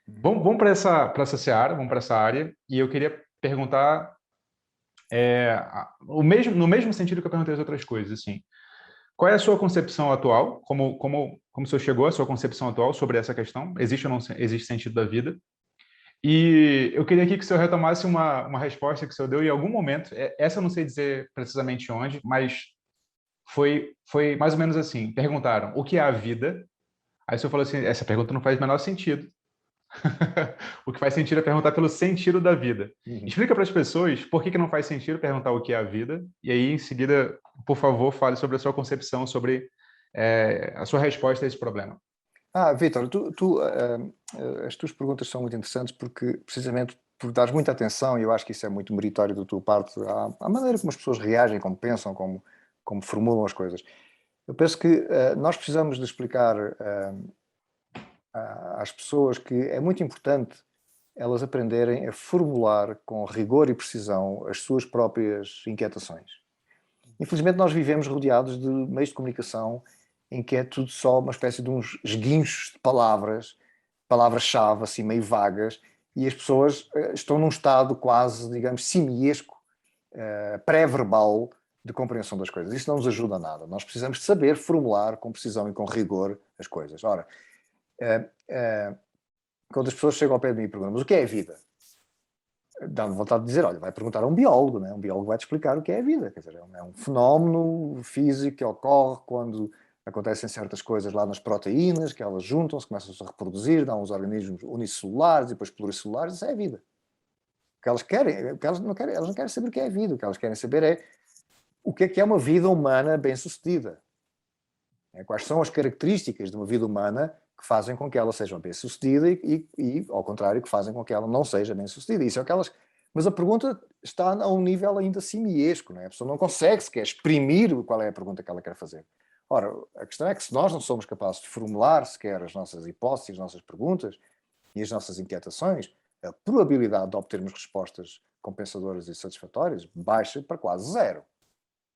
Vamos para essa seara, vamos para essa área, e eu queria perguntar no mesmo sentido que eu perguntei as outras coisas, assim. Qual é a sua concepção atual? Como o senhor chegou à sua concepção atual sobre essa questão? Existe ou não existe sentido da vida? E eu queria aqui que o senhor retomasse uma resposta que o senhor deu em algum momento. Essa eu não sei dizer precisamente onde, mas foi mais ou menos assim. Perguntaram, o que é a vida? Aí o senhor falou assim, essa pergunta não faz o menor sentido. O que faz sentido é perguntar pelo sentido da vida. Explica para as pessoas por que não faz sentido perguntar o que é a vida, e aí, em seguida, por favor, fale sobre a sua concepção, sobre a sua resposta a esse problema. Vítor, as tuas perguntas são muito interessantes porque, precisamente, por dares muita atenção, e eu acho que isso é muito meritório da tua parte, à maneira como as pessoas reagem, como pensam, como formulam as coisas. Eu penso que nós precisamos de explicar às pessoas que é muito importante elas aprenderem a formular com rigor e precisão as suas próprias inquietações. Infelizmente, nós vivemos rodeados de meios de comunicação em que é tudo só uma espécie de uns esguinchos de palavras, palavras-chave, assim, meio vagas, e as pessoas estão num estado quase, digamos, simiesco, pré-verbal, de compreensão das coisas. Isso não nos ajuda a nada. Nós precisamos de saber formular com precisão e com rigor as coisas. Ora, quando as pessoas chegam ao pé de mim e perguntam, mas o que é a vida? Dá-me vontade de dizer, olha, vai perguntar a um biólogo, não é? Um biólogo vai-te explicar o que é a vida. Quer dizer, é um fenómeno físico que ocorre quando acontecem certas coisas lá nas proteínas, que elas juntam-se, começam-se a reproduzir, dão uns organismos unicelulares e depois pluricelulares, isso é a vida. O que elas querem, o que elas não querem saber o que é a vida, o que elas querem saber é o que é uma vida humana bem-sucedida. Quais são as características de uma vida humana que fazem com que ela seja bem-sucedida e, ao contrário, que fazem com que ela não seja bem-sucedida. Isso é o que elas... Mas a pergunta está a um nível ainda simiesco, não é? A pessoa não consegue sequer exprimir qual é a pergunta que ela quer fazer. Ora, a questão é que se nós não somos capazes de formular sequer as nossas hipóteses, as nossas perguntas e as nossas inquietações, a probabilidade de obtermos respostas compensadoras e satisfatórias baixa para quase zero.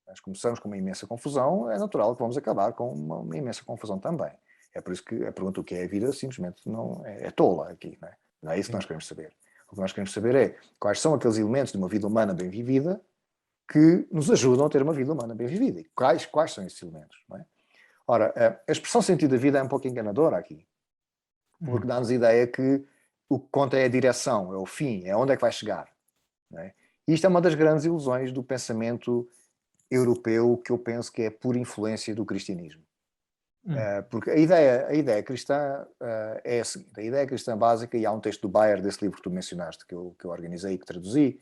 Nós começamos com uma imensa confusão, é natural que vamos acabar com uma imensa confusão também. É por isso que a pergunta o que é a vida simplesmente não é tola aqui, não é? Não é isso que nós queremos saber. O que nós queremos saber é quais são aqueles elementos de uma vida humana bem vivida que nos ajudam a ter uma vida humana bem vivida. E quais são esses elementos, não é? Ora, a expressão sentido da vida é um pouco enganadora aqui, porque dá-nos a ideia que o que conta é a direção, é o fim, é onde é que vai chegar. Não é? E isto é uma das grandes ilusões do pensamento europeu, que eu penso que é por influência do cristianismo. Porque a ideia cristã é a seguinte, a ideia cristã básica, e há um texto do Bayer, desse livro que tu mencionaste, que eu organizei e que traduzi.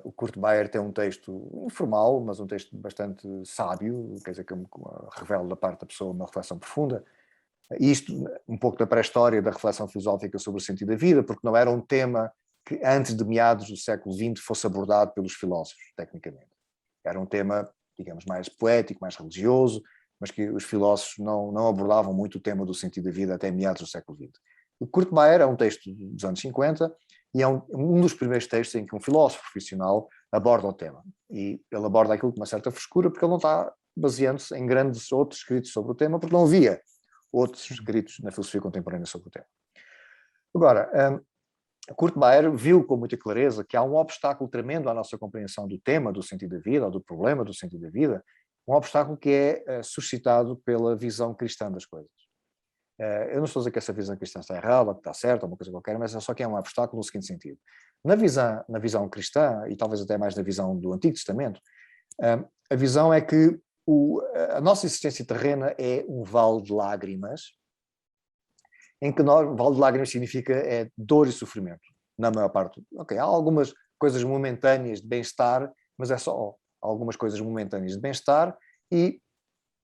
O Kurt Bayer tem um texto informal, mas um texto bastante sábio, quer dizer, que revela da parte da pessoa uma reflexão profunda. Isto, um pouco da pré-história da reflexão filosófica sobre o sentido da vida, porque não era um tema que antes de meados do século XX fosse abordado pelos filósofos, tecnicamente. Era um tema, digamos, mais poético, mais religioso, mas que os filósofos não abordavam muito o tema do sentido da vida até meados do século XX. O Kurt Bayer é um texto dos anos 50 e é um dos primeiros textos em que um filósofo profissional aborda o tema. E ele aborda aquilo com uma certa frescura, porque ele não está baseando-se em grandes outros escritos sobre o tema, porque não havia outros escritos na filosofia contemporânea sobre o tema. Agora, Kurt Bayer viu com muita clareza que há um obstáculo tremendo à nossa compreensão do tema do sentido da vida, ou do problema do sentido da vida, um obstáculo que é suscitado pela visão cristã das coisas. Eu não estou a dizer que essa visão cristã está errada, que está certa, ou uma coisa qualquer, mas é só que é um obstáculo no seguinte sentido. Na visão cristã, e talvez até mais na visão do Antigo Testamento, a visão é que a nossa existência terrena é um vale de lágrimas, em que vale de lágrimas significa dor e sofrimento, na maior parte. Ok, há algumas coisas momentâneas de bem-estar, mas é só algumas coisas momentâneas de bem-estar e,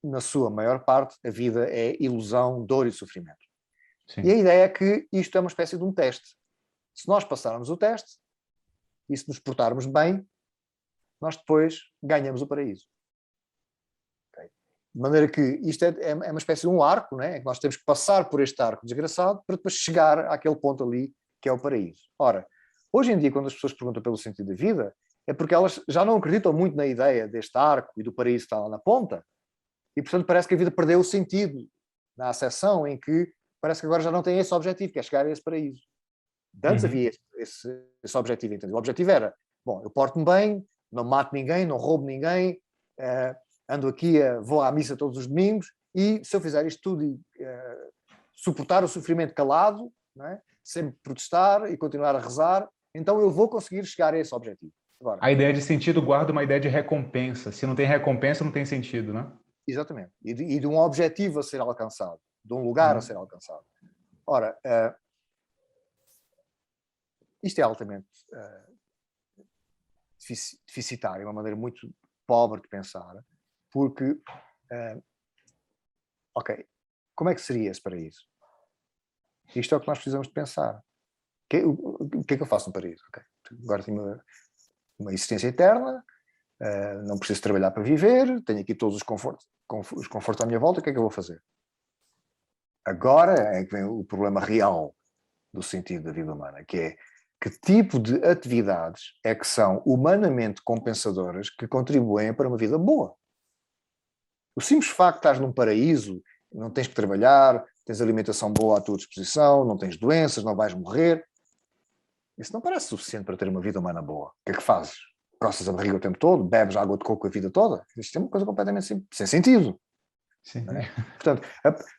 na sua maior parte, a vida é ilusão, dor e sofrimento. Sim. E a ideia é que isto é uma espécie de um teste. Se nós passarmos o teste e se nos portarmos bem, nós depois ganhamos o paraíso. Okay? De maneira que isto é uma espécie de um arco, não é? Que nós temos que passar por este arco desgraçado para depois chegar àquele ponto ali que é o paraíso. Ora, hoje em dia, quando as pessoas perguntam pelo sentido da vida, é porque elas já não acreditam muito na ideia deste arco e do paraíso que está lá na ponta, e portanto parece que a vida perdeu o sentido na acessão em que parece que agora já não tem esse objetivo, que é chegar a esse paraíso. Antes havia esse objetivo, entendeu? O objetivo era, bom, eu porto-me bem, não mato ninguém, não roubo ninguém, ando aqui, vou à missa todos os domingos, e se eu fizer isto tudo e suportar o sofrimento calado, não é? Sempre protestar e continuar a rezar, então eu vou conseguir chegar a esse objetivo. Agora, a ideia de sentido guarda uma ideia de recompensa. Se não tem recompensa, não tem sentido, né? Exatamente. E de um objetivo a ser alcançado, de um lugar a ser alcançado. Ora, isto é altamente deficitário, é uma maneira muito pobre de pensar, porque, ok, como é que seria esse paraíso? Isto é o que nós precisamos de pensar. O que é que eu faço no paraíso? Okay. Agora tenho uma existência eterna, não preciso trabalhar para viver, tenho aqui todos os confortos à minha volta, o que é que eu vou fazer? Agora é que vem o problema real. do sentido da vida humana, que é que tipo de atividades é que são humanamente compensadoras que contribuem para uma vida boa. O simples facto de estás num paraíso, não tens que trabalhar, tens alimentação boa à tua disposição, não tens doenças, não vais morrer, isso não parece suficiente para ter uma vida humana boa. O que é que fazes? Coças a barriga o tempo todo? Bebes água de coco a vida toda? Isto é uma coisa completamente sem sentido. Sim. Não é? Portanto,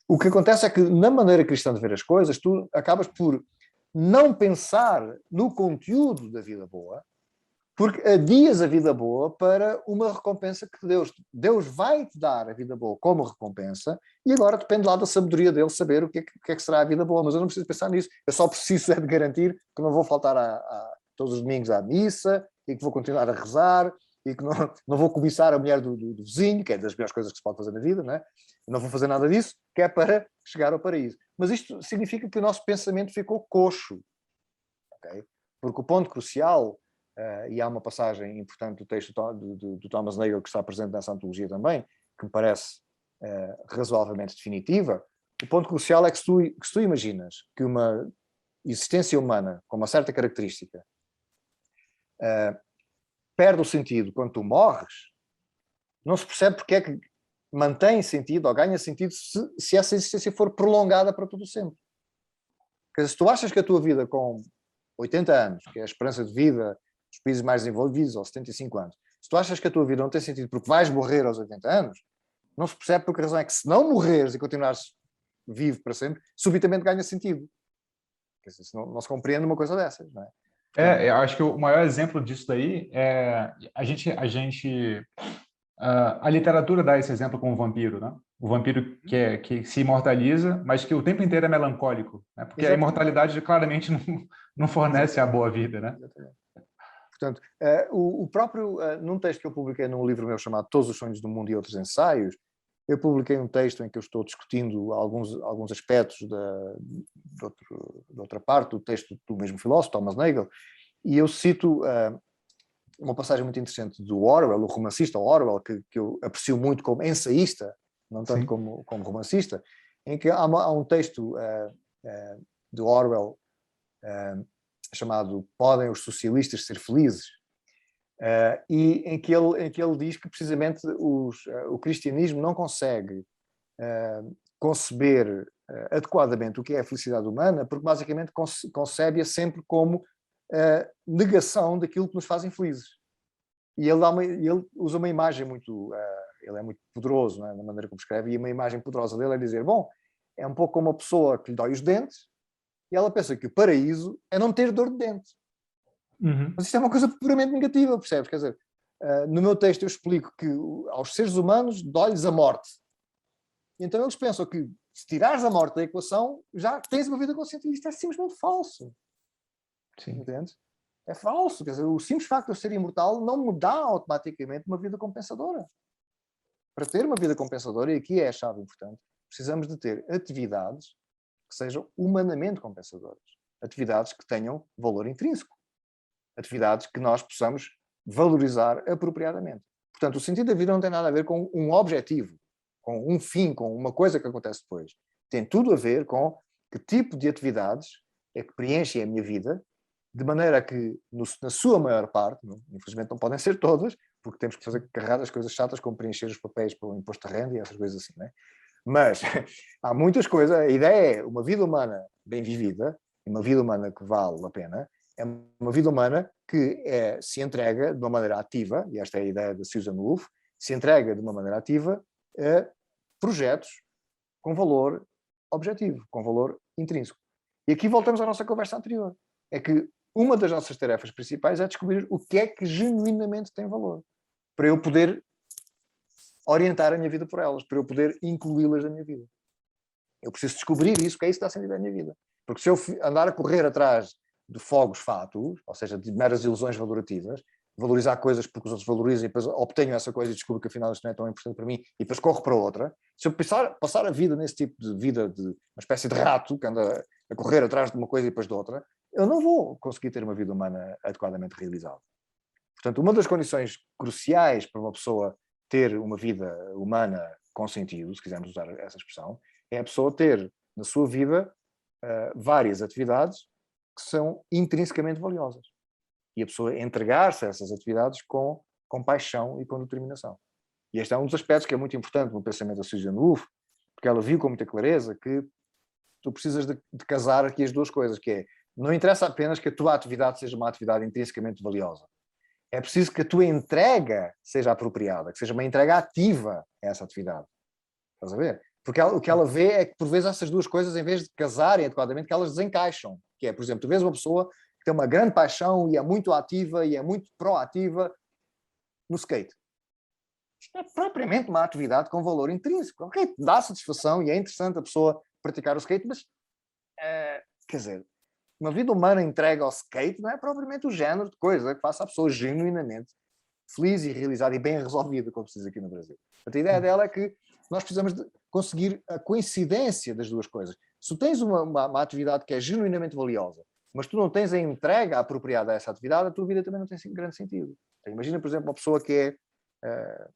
o que acontece é que na maneira cristã de ver as coisas, tu acabas por não pensar no conteúdo da vida boa, porque adias a vida boa para uma recompensa que Deus vai te dar a vida boa como recompensa, e agora depende lá da sabedoria dele saber o que é que será a vida boa, mas eu não preciso pensar nisso, eu só preciso é de garantir que não vou faltar todos os domingos à missa, e que vou continuar a rezar, e que não vou cobiçar a mulher do vizinho, que é das melhores coisas que se pode fazer na vida, não é? Não vou fazer nada disso, que é para chegar ao paraíso. Mas isto significa que o nosso pensamento ficou coxo, okay? Porque o ponto crucial, e há uma passagem importante do texto do Thomas Nagel que está presente nessa antologia também, que me parece razoavelmente definitiva. O ponto crucial é que se tu imaginas que uma existência humana com uma certa característica perde o sentido quando tu morres, não se percebe porque é que mantém sentido ou ganha sentido se essa existência for prolongada para todo o sempre. Quer dizer, se tu achas que a tua vida com 80 anos, que é a esperança de vida dos países mais desenvolvidos, aos 75 anos, se tu achas que a tua vida não tem sentido porque vais morrer aos 80 anos, não se percebe porque a razão é que se não morreres e continuares vivo para sempre, subitamente ganha sentido. Quer dizer, não se compreende uma coisa dessas, não é? Portanto, Eu acho que o maior exemplo disso daí é a literatura dá esse exemplo com o vampiro, né? O vampiro que se imortaliza, mas que o tempo inteiro é melancólico, né? Porque a imortalidade claramente não fornece a boa vida, né? Exatamente. Portanto, o próprio, num texto que eu publiquei num livro meu chamado Todos os Sonhos do Mundo e Outros Ensaios, eu publiquei um texto em que eu estou discutindo alguns aspectos de outra parte do texto do mesmo filósofo, Thomas Nagel, e eu cito uma passagem muito interessante do Orwell, o romancista Orwell, que eu aprecio muito como ensaísta, não tanto como romancista, em que há um texto do Orwell chamado Podem os Socialistas Ser Felizes? E em que ele diz que precisamente o cristianismo não consegue conceber adequadamente o que é a felicidade humana, porque basicamente concebe-a sempre como negação daquilo que nos faz infelizes. E ele usa uma imagem muito... ele é muito poderoso, não é? Na maneira como escreve, e uma imagem poderosa dele é dizer, bom, é um pouco como uma pessoa que lhe dói os dentes, e ela pensa que o paraíso é não ter dor de dente. Uhum. Mas isto é uma coisa puramente negativa, percebes? Quer dizer, no meu texto eu explico que aos seres humanos dói-lhes a morte. E então eles pensam que se tirares a morte da equação, já tens uma vida consciente. E isto é simplesmente falso. Sim. Entendes? É falso. Quer dizer, o simples facto de eu ser imortal não me dá automaticamente uma vida compensadora. Para ter uma vida compensadora, e aqui é a chave importante, precisamos de ter atividades que sejam humanamente compensadoras. Atividades que tenham valor intrínseco. Atividades que nós possamos valorizar apropriadamente. Portanto, o sentido da vida não tem nada a ver com um objetivo, com um fim, com uma coisa que acontece depois. Tem tudo a ver com que tipo de atividades é que preenchem a minha vida, de maneira que, na sua maior parte, infelizmente não podem ser todas, porque temos que fazer carregar coisas chatas como preencher os papéis para o imposto de renda e essas coisas assim, não é? Mas há muitas coisas. A ideia é uma vida humana bem vivida, uma vida humana que vale a pena, é uma vida humana que se entrega de uma maneira ativa, e esta é a ideia de Susan Wolf, se entrega de uma maneira ativa a projetos com valor objetivo, com valor intrínseco. E aqui voltamos à nossa conversa anterior. É que uma das nossas tarefas principais é descobrir o que é que genuinamente tem valor, para eu poder orientar a minha vida por elas, para eu poder incluí-las na minha vida. Eu preciso descobrir isso, que é isso que dá sentido à minha vida. Porque se eu andar a correr atrás de fogos fatos, ou seja, de meras ilusões valorativas, valorizar coisas porque os outros valorizam e depois obtenho essa coisa e descubro que afinal isto não é tão importante para mim e depois corro para outra, se eu passar a vida nesse tipo de vida de uma espécie de rato que anda a correr atrás de uma coisa e depois de outra, eu não vou conseguir ter uma vida humana adequadamente realizada. Portanto, uma das condições cruciais para uma pessoa ter uma vida humana com sentido, se quisermos usar essa expressão, é a pessoa ter na sua vida várias atividades que são intrinsecamente valiosas. E a pessoa entregar-se a essas atividades com paixão e com determinação. E este é um dos aspectos que é muito importante no pensamento da Susan Wolf, porque ela viu com muita clareza que tu precisas de casar aqui as duas coisas, que é, não interessa apenas que a tua atividade seja uma atividade intrinsecamente valiosa. É preciso que a tua entrega seja apropriada, que seja uma entrega ativa a essa atividade. Estás a ver? Porque o que ela vê é que, por vezes, essas duas coisas, em vez de casarem adequadamente, que elas desencaixam. Que é, por exemplo, tu vês uma pessoa que tem uma grande paixão e é muito ativa e é muito proativa no skate. Isto não é propriamente uma atividade com valor intrínseco. Ok, dá satisfação e é interessante a pessoa praticar o skate, mas, quer dizer, uma vida humana entregue ao skate não é propriamente o género de coisa que faça a pessoa genuinamente feliz e realizada e bem resolvida, como se diz aqui no Brasil. A ideia dela é que nós precisamos de conseguir a coincidência das duas coisas. Se tu tens uma atividade que é genuinamente valiosa, mas tu não tens a entrega apropriada a essa atividade, a tua vida também não tem grande sentido. Então, imagina, por exemplo, uma pessoa que é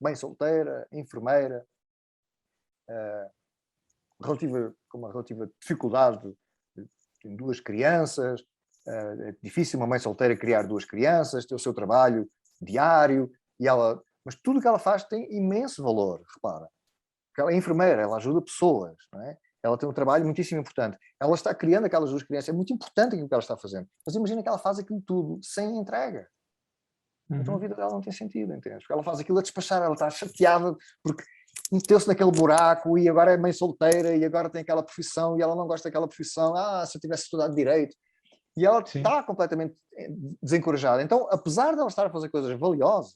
mãe solteira, enfermeira, com uma relativa dificuldade, tem duas crianças, é difícil uma mãe solteira criar duas crianças, ter o seu trabalho diário, mas tudo o que ela faz tem imenso valor, repara. Porque ela é enfermeira, ela ajuda pessoas, não é? Ela tem um trabalho muitíssimo importante. Ela está criando aquelas duas crianças, é muito importante aquilo que ela está fazendo. Mas imagina que ela faz aquilo tudo sem entrega. Então a vida dela não tem sentido, entende? Porque ela faz aquilo a despachar, ela está chateada porque meteu-se naquele buraco e agora é mãe solteira e agora tem aquela profissão e ela não gosta daquela profissão. Se eu tivesse estudado direito. E ela está completamente desencorajada. Então, apesar de ela estar a fazer coisas valiosas,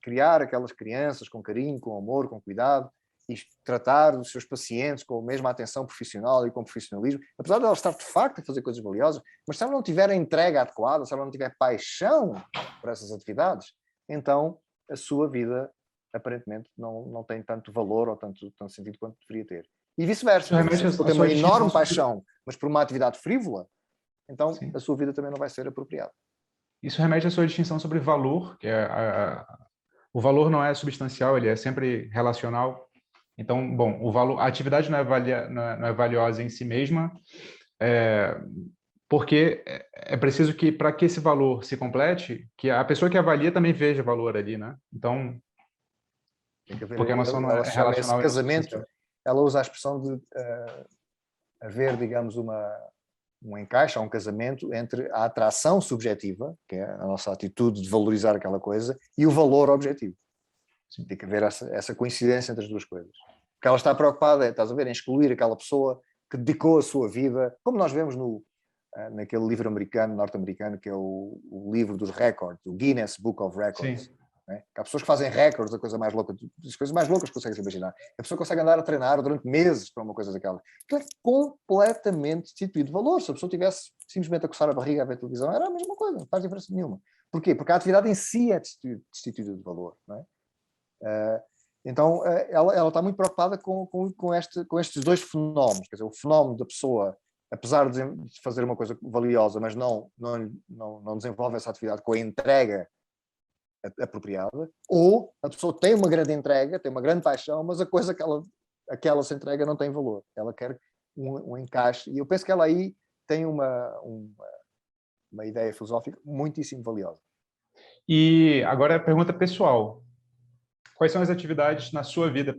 criar aquelas crianças com carinho, com amor, com cuidado, e tratar os seus pacientes com a mesma atenção profissional e com profissionalismo, apesar de ela estar de facto a fazer coisas valiosas, mas se ela não tiver a entrega adequada, se ela não tiver paixão por essas atividades, então a sua vida aparentemente não tem tanto valor ou tanto sentido quanto deveria ter. E vice-versa. Se ela tem uma enorme paixão, mas por uma atividade frívola, então a sua vida também não vai ser apropriada. Isso remete à sua distinção sobre valor, que o valor não é substancial, ele é sempre relacional. Então, bom, a atividade não é valiosa em si mesma, porque é preciso que, para que esse valor se complete, que a pessoa que avalia também veja valor ali, né? Então, porque a noção não é relacional. Esse casamento, ela usa a expressão de haver, digamos, um encaixe, um casamento entre a atração subjetiva, que é a nossa atitude de valorizar aquela coisa, e o valor objetivo. Sim. Tem que haver essa coincidência entre as duas coisas. Porque ela está preocupada, estás a ver, em excluir aquela pessoa que dedicou a sua vida, como nós vemos naquele livro norte-americano, que é o livro dos recordes, o Guinness Book of Records. Sim. Né? Há pessoas que fazem recordes, a coisa mais louca, as coisas mais loucas que conseguem imaginar. A pessoa consegue andar a treinar durante meses para uma coisa daquela. Aquilo é completamente destituído de valor. Se a pessoa tivesse simplesmente a coçar a barriga a ver televisão, era a mesma coisa, não faz diferença nenhuma. Porquê? Porque a atividade em si é destituída de valor. Não é? Então, ela está muito preocupada com estes dois fenómenos. Quer dizer, o fenómeno da pessoa, apesar de fazer uma coisa valiosa, mas não desenvolve essa atividade com a entrega apropriada, ou a pessoa tem uma grande entrega, tem uma grande paixão, mas a coisa que ela se entrega não tem valor. Ela quer um encaixe. E eu penso que ela aí tem uma ideia filosófica muitíssimo valiosa. E agora a pergunta pessoal. Quais são as atividades na sua vida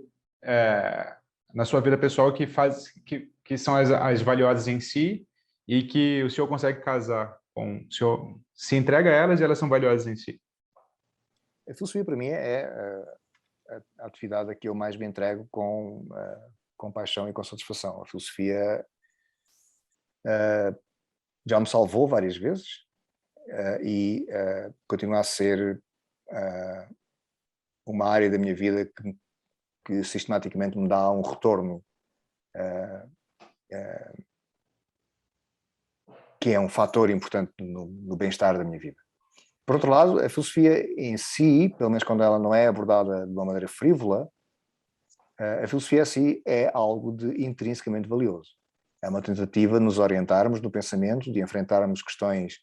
pessoal que são as valiosas em si e que o senhor consegue casar com o senhor, se entrega a elas e elas são valiosas em si? A filosofia para mim é a atividade a que eu mais me entrego com paixão e com satisfação. A filosofia já me salvou várias vezes e continua a ser uma área da minha vida que sistematicamente me dá um retorno que é um fator importante no bem-estar da minha vida. Por outro lado, a filosofia em si, pelo menos quando ela não é abordada de uma maneira frívola, a filosofia em si é algo de intrinsecamente valioso. É uma tentativa de nos orientarmos no pensamento, de enfrentarmos questões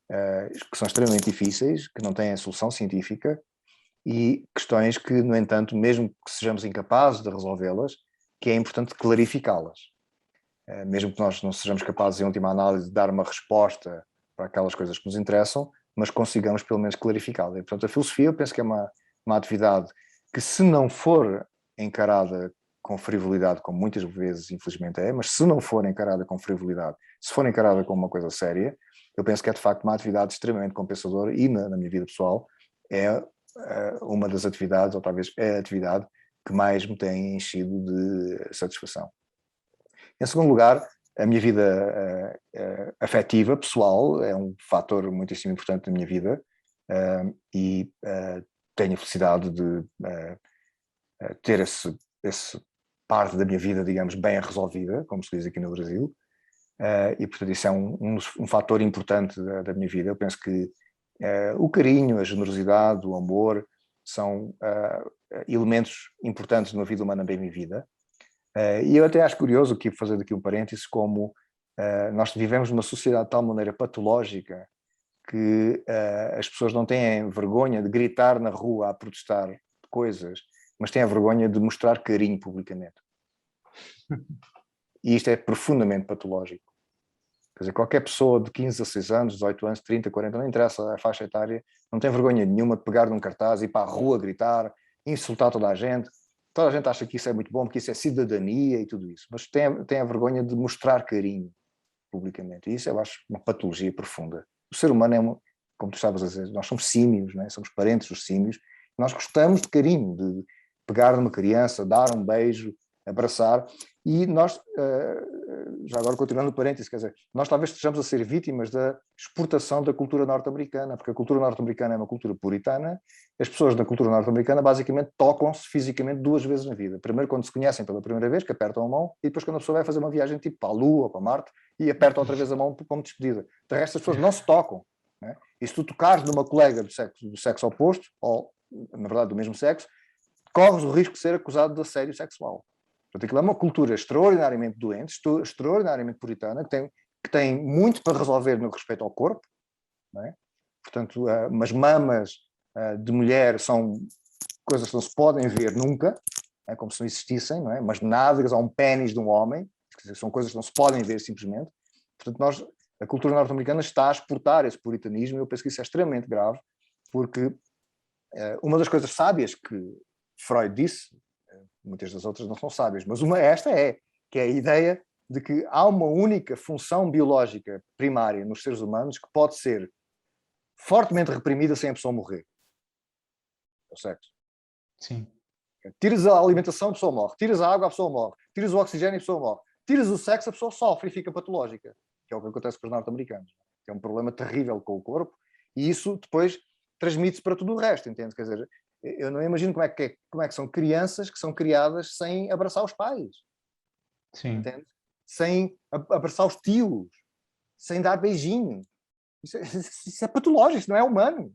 que são extremamente difíceis, que não têm a solução científica, e questões que, no entanto, mesmo que sejamos incapazes de resolvê-las, que é importante clarificá-las. mesmo que nós não sejamos capazes, em última análise, de dar uma resposta para aquelas coisas que nos interessam, mas consigamos pelo menos clarificá-la. E, portanto, a filosofia eu penso que é uma atividade que, se não for encarada com frivolidade, como muitas vezes infelizmente é, mas se não for encarada com frivolidade, se for encarada como uma coisa séria, eu penso que é de facto uma atividade extremamente compensadora e na minha vida pessoal é uma das atividades, ou talvez é a atividade que mais me tem enchido de satisfação. Em segundo lugar, a minha vida afetiva, pessoal, é um fator muitíssimo importante da minha vida e tenho a felicidade de ter esse parte da minha vida, digamos, bem resolvida, como se diz aqui no Brasil, e portanto isso é um fator importante da minha vida. Eu penso que o carinho, a generosidade, o amor são elementos importantes na vida humana bem vivida. E eu até acho curioso, aqui fazer aqui um parênteses, como nós vivemos numa sociedade de tal maneira patológica que as pessoas não têm vergonha de gritar na rua a protestar coisas, mas têm a vergonha de mostrar carinho publicamente. E isto é profundamente patológico. Quer dizer, qualquer pessoa de 15 a 16 anos, 18 anos, 30, 40, não interessa a faixa etária, não tem vergonha nenhuma de pegar num cartaz e ir para a rua gritar, insultar toda a gente. Toda a gente acha que isso é muito bom, porque isso é cidadania e tudo isso, mas tem a vergonha de mostrar carinho publicamente. E isso eu acho uma patologia profunda. O ser humano é, como tu estavas a dizer, nós somos símios, não é? Somos parentes dos símios, nós gostamos de carinho, de pegar numa criança, dar um beijo, abraçar, e nós, já agora continuando o parênteses, quer dizer, nós talvez estejamos a ser vítimas da exportação da cultura norte-americana, porque a cultura norte-americana é uma cultura puritana, as pessoas da cultura norte-americana basicamente tocam-se fisicamente 2 vezes na vida. Primeiro quando se conhecem pela primeira vez, que apertam a mão, e depois quando a pessoa vai fazer uma viagem tipo para a Lua ou para Marte, e aperta outra vez a mão como despedida. De resto as pessoas não se tocam. Não é? E se tu tocares numa colega do sexo oposto, ou na verdade do mesmo sexo, corres o risco de ser acusado de assédio sexual. Portanto, aquilo é uma cultura extraordinariamente doente, extraordinariamente puritana, que tem muito para resolver no respeito ao corpo, não é? Portanto, umas mamas de mulher são coisas que não se podem ver nunca, é como se não existissem, não é? Mas nádegas ou um pênis de um homem, quer dizer, são coisas que não se podem ver simplesmente. Portanto, a cultura norte-americana está a exportar esse puritanismo, e eu penso que isso é extremamente grave, porque uma das coisas sábias que Freud disse, muitas das outras não são sábias, mas esta que é a ideia de que há uma única função biológica primária nos seres humanos que pode ser fortemente reprimida sem a pessoa morrer. É o sexo. Sim. Tiras a alimentação, a pessoa morre. Tiras a água, a pessoa morre. Tiras o oxigênio, a pessoa morre. Tiras o sexo, a pessoa sofre e fica patológica, que é o que acontece com os norte-americanos. É um problema terrível com o corpo, e isso depois transmite-se para tudo o resto, entende? Quer dizer, eu não imagino como é que são crianças que são criadas sem abraçar os pais. Sim. Entende? Sem abraçar os tios, sem dar beijinho. Isso é patológico, isso não é humano.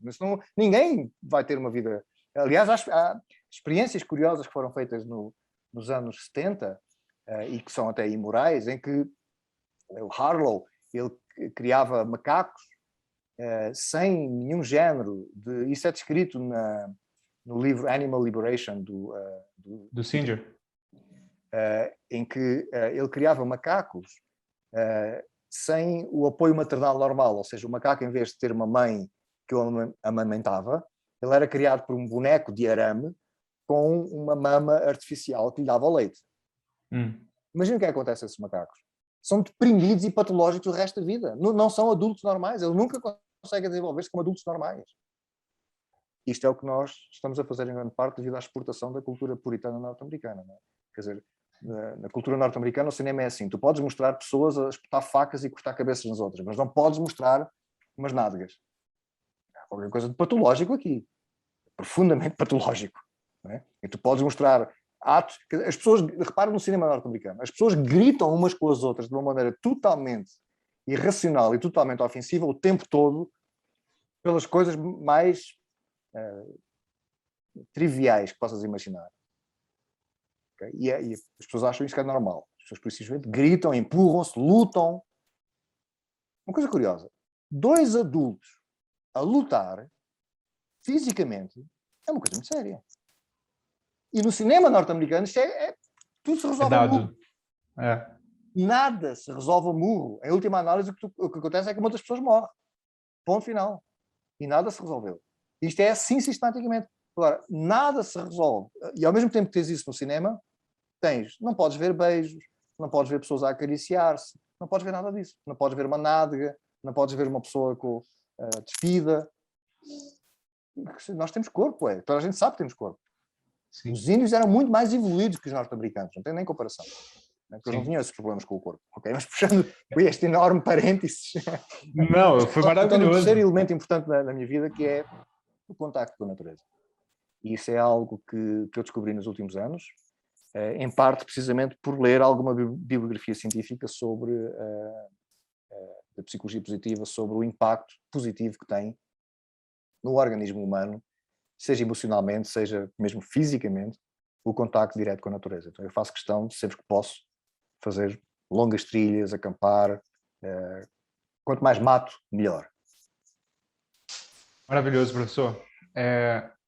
Ninguém vai ter uma vida... Aliás, há experiências curiosas que foram feitas nos anos 70 e que são até imorais, em que o Harlow ele criava macacos sem nenhum género. Isso é descrito no livro Animal Liberation do Singer. Em que ele criava macacos sem o apoio maternal normal, ou seja, o macaco, em vez de ter uma mãe que o amamentava, ele era criado por um boneco de arame com uma mama artificial que lhe dava leite. Imagina o que é que acontece a esses macacos. São deprimidos e patológicos o resto da vida. Não são adultos normais, eles nunca conseguem desenvolver-se como adultos normais. Isto é o que nós estamos a fazer em grande parte devido à exportação da cultura puritana norte-americana. Não é? Quer dizer, na cultura norte-americana o cinema é assim, tu podes mostrar pessoas a espetar facas e cortar cabeças nas outras, mas não podes mostrar umas nádegas. Há qualquer coisa de patológico aqui. Profundamente patológico. Não é? E tu podes mostrar atos... As pessoas, reparam no cinema norte-americano, as pessoas gritam umas com as outras de uma maneira totalmente irracional e totalmente ofensiva o tempo todo pelas coisas mais triviais que possas imaginar. Okay? E as pessoas acham isso que é normal. As pessoas precisamente gritam, empurram-se, lutam. Uma coisa curiosa. 2 adultos a lutar fisicamente é uma coisa muito séria. E no cinema norte-americano isto tudo se resolve em luta. nada se resolve a murro. Em última análise, o que acontece é que muitas pessoas morrem. Ponto final. E nada se resolveu. Isto é assim sistematicamente. Agora, nada se resolve. E ao mesmo tempo que tens isso no cinema, não podes ver beijos, não podes ver pessoas a acariciar-se, não podes ver nada disso. Não podes ver uma nádega, não podes ver uma pessoa despida. Nós temos corpo, toda a gente sabe que temos corpo. Sim. Os índios eram muito mais evoluídos que os norte-americanos, não tem nem comparação. Porque eles não tinham esses problemas com o corpo. Ok, mas puxando este enorme parênteses. Não, foi maravilhoso. Então, o terceiro elemento importante na minha vida, que é o contacto com a natureza. E isso é algo que eu descobri nos últimos anos, em parte precisamente por ler alguma bibliografia científica sobre a psicologia positiva, sobre o impacto positivo que tem no organismo humano, seja emocionalmente, seja mesmo fisicamente, o contacto direto com a natureza. Então eu faço questão, sempre que posso, fazer longas trilhas, acampar, quanto mais mato, melhor. Maravilhoso, professor.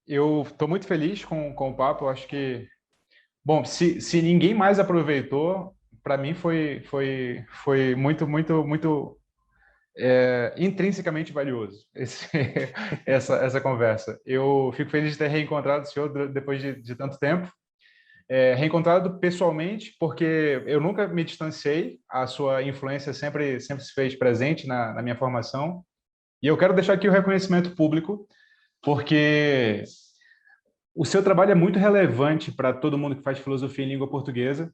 Eu estou muito feliz com o papo, eu acho que, bom, se ninguém mais aproveitou, para mim foi muito, muito, muito intrinsecamente valioso essa conversa. Eu fico feliz de ter reencontrado o senhor depois de tanto tempo, reencontrado pessoalmente, porque eu nunca me distanciei, a sua influência sempre se fez presente na minha formação, e eu quero deixar aqui o reconhecimento público, porque o seu trabalho é muito relevante para todo mundo que faz filosofia em língua portuguesa.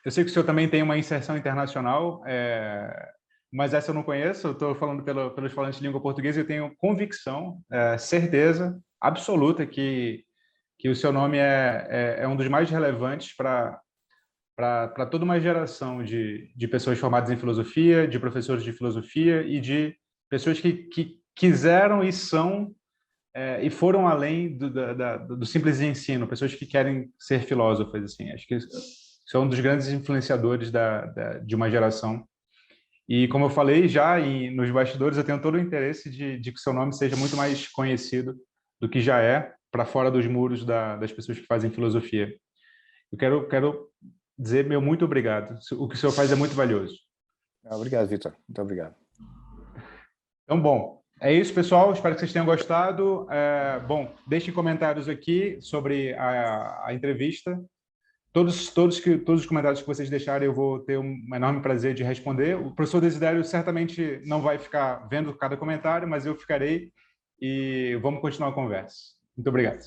Eu sei que o senhor também tem uma inserção internacional, mas essa eu não conheço, eu estou falando pelos falantes de língua portuguesa e eu tenho convicção, certeza absoluta que o seu nome é um dos mais relevantes para toda uma geração de pessoas formadas em filosofia, de professores de filosofia e de pessoas que quiseram e são e foram além do simples ensino, pessoas que querem ser filósofas, assim. Acho que são um dos grandes influenciadores de uma geração. E, como eu falei já nos bastidores, eu tenho todo o interesse de que seu nome seja muito mais conhecido do que já é, para fora dos muros das pessoas que fazem filosofia. Eu quero dizer meu muito obrigado. O que o senhor faz é muito valioso. Obrigado, Vitor. Muito obrigado. Então, bom, é isso, pessoal. Espero que vocês tenham gostado. Bom, deixem comentários aqui sobre a entrevista. Todos os comentários que vocês deixarem, eu vou ter um enorme prazer de responder. O professor Desidério certamente não vai ficar vendo cada comentário, mas eu ficarei e vamos continuar a conversa. Muito obrigado.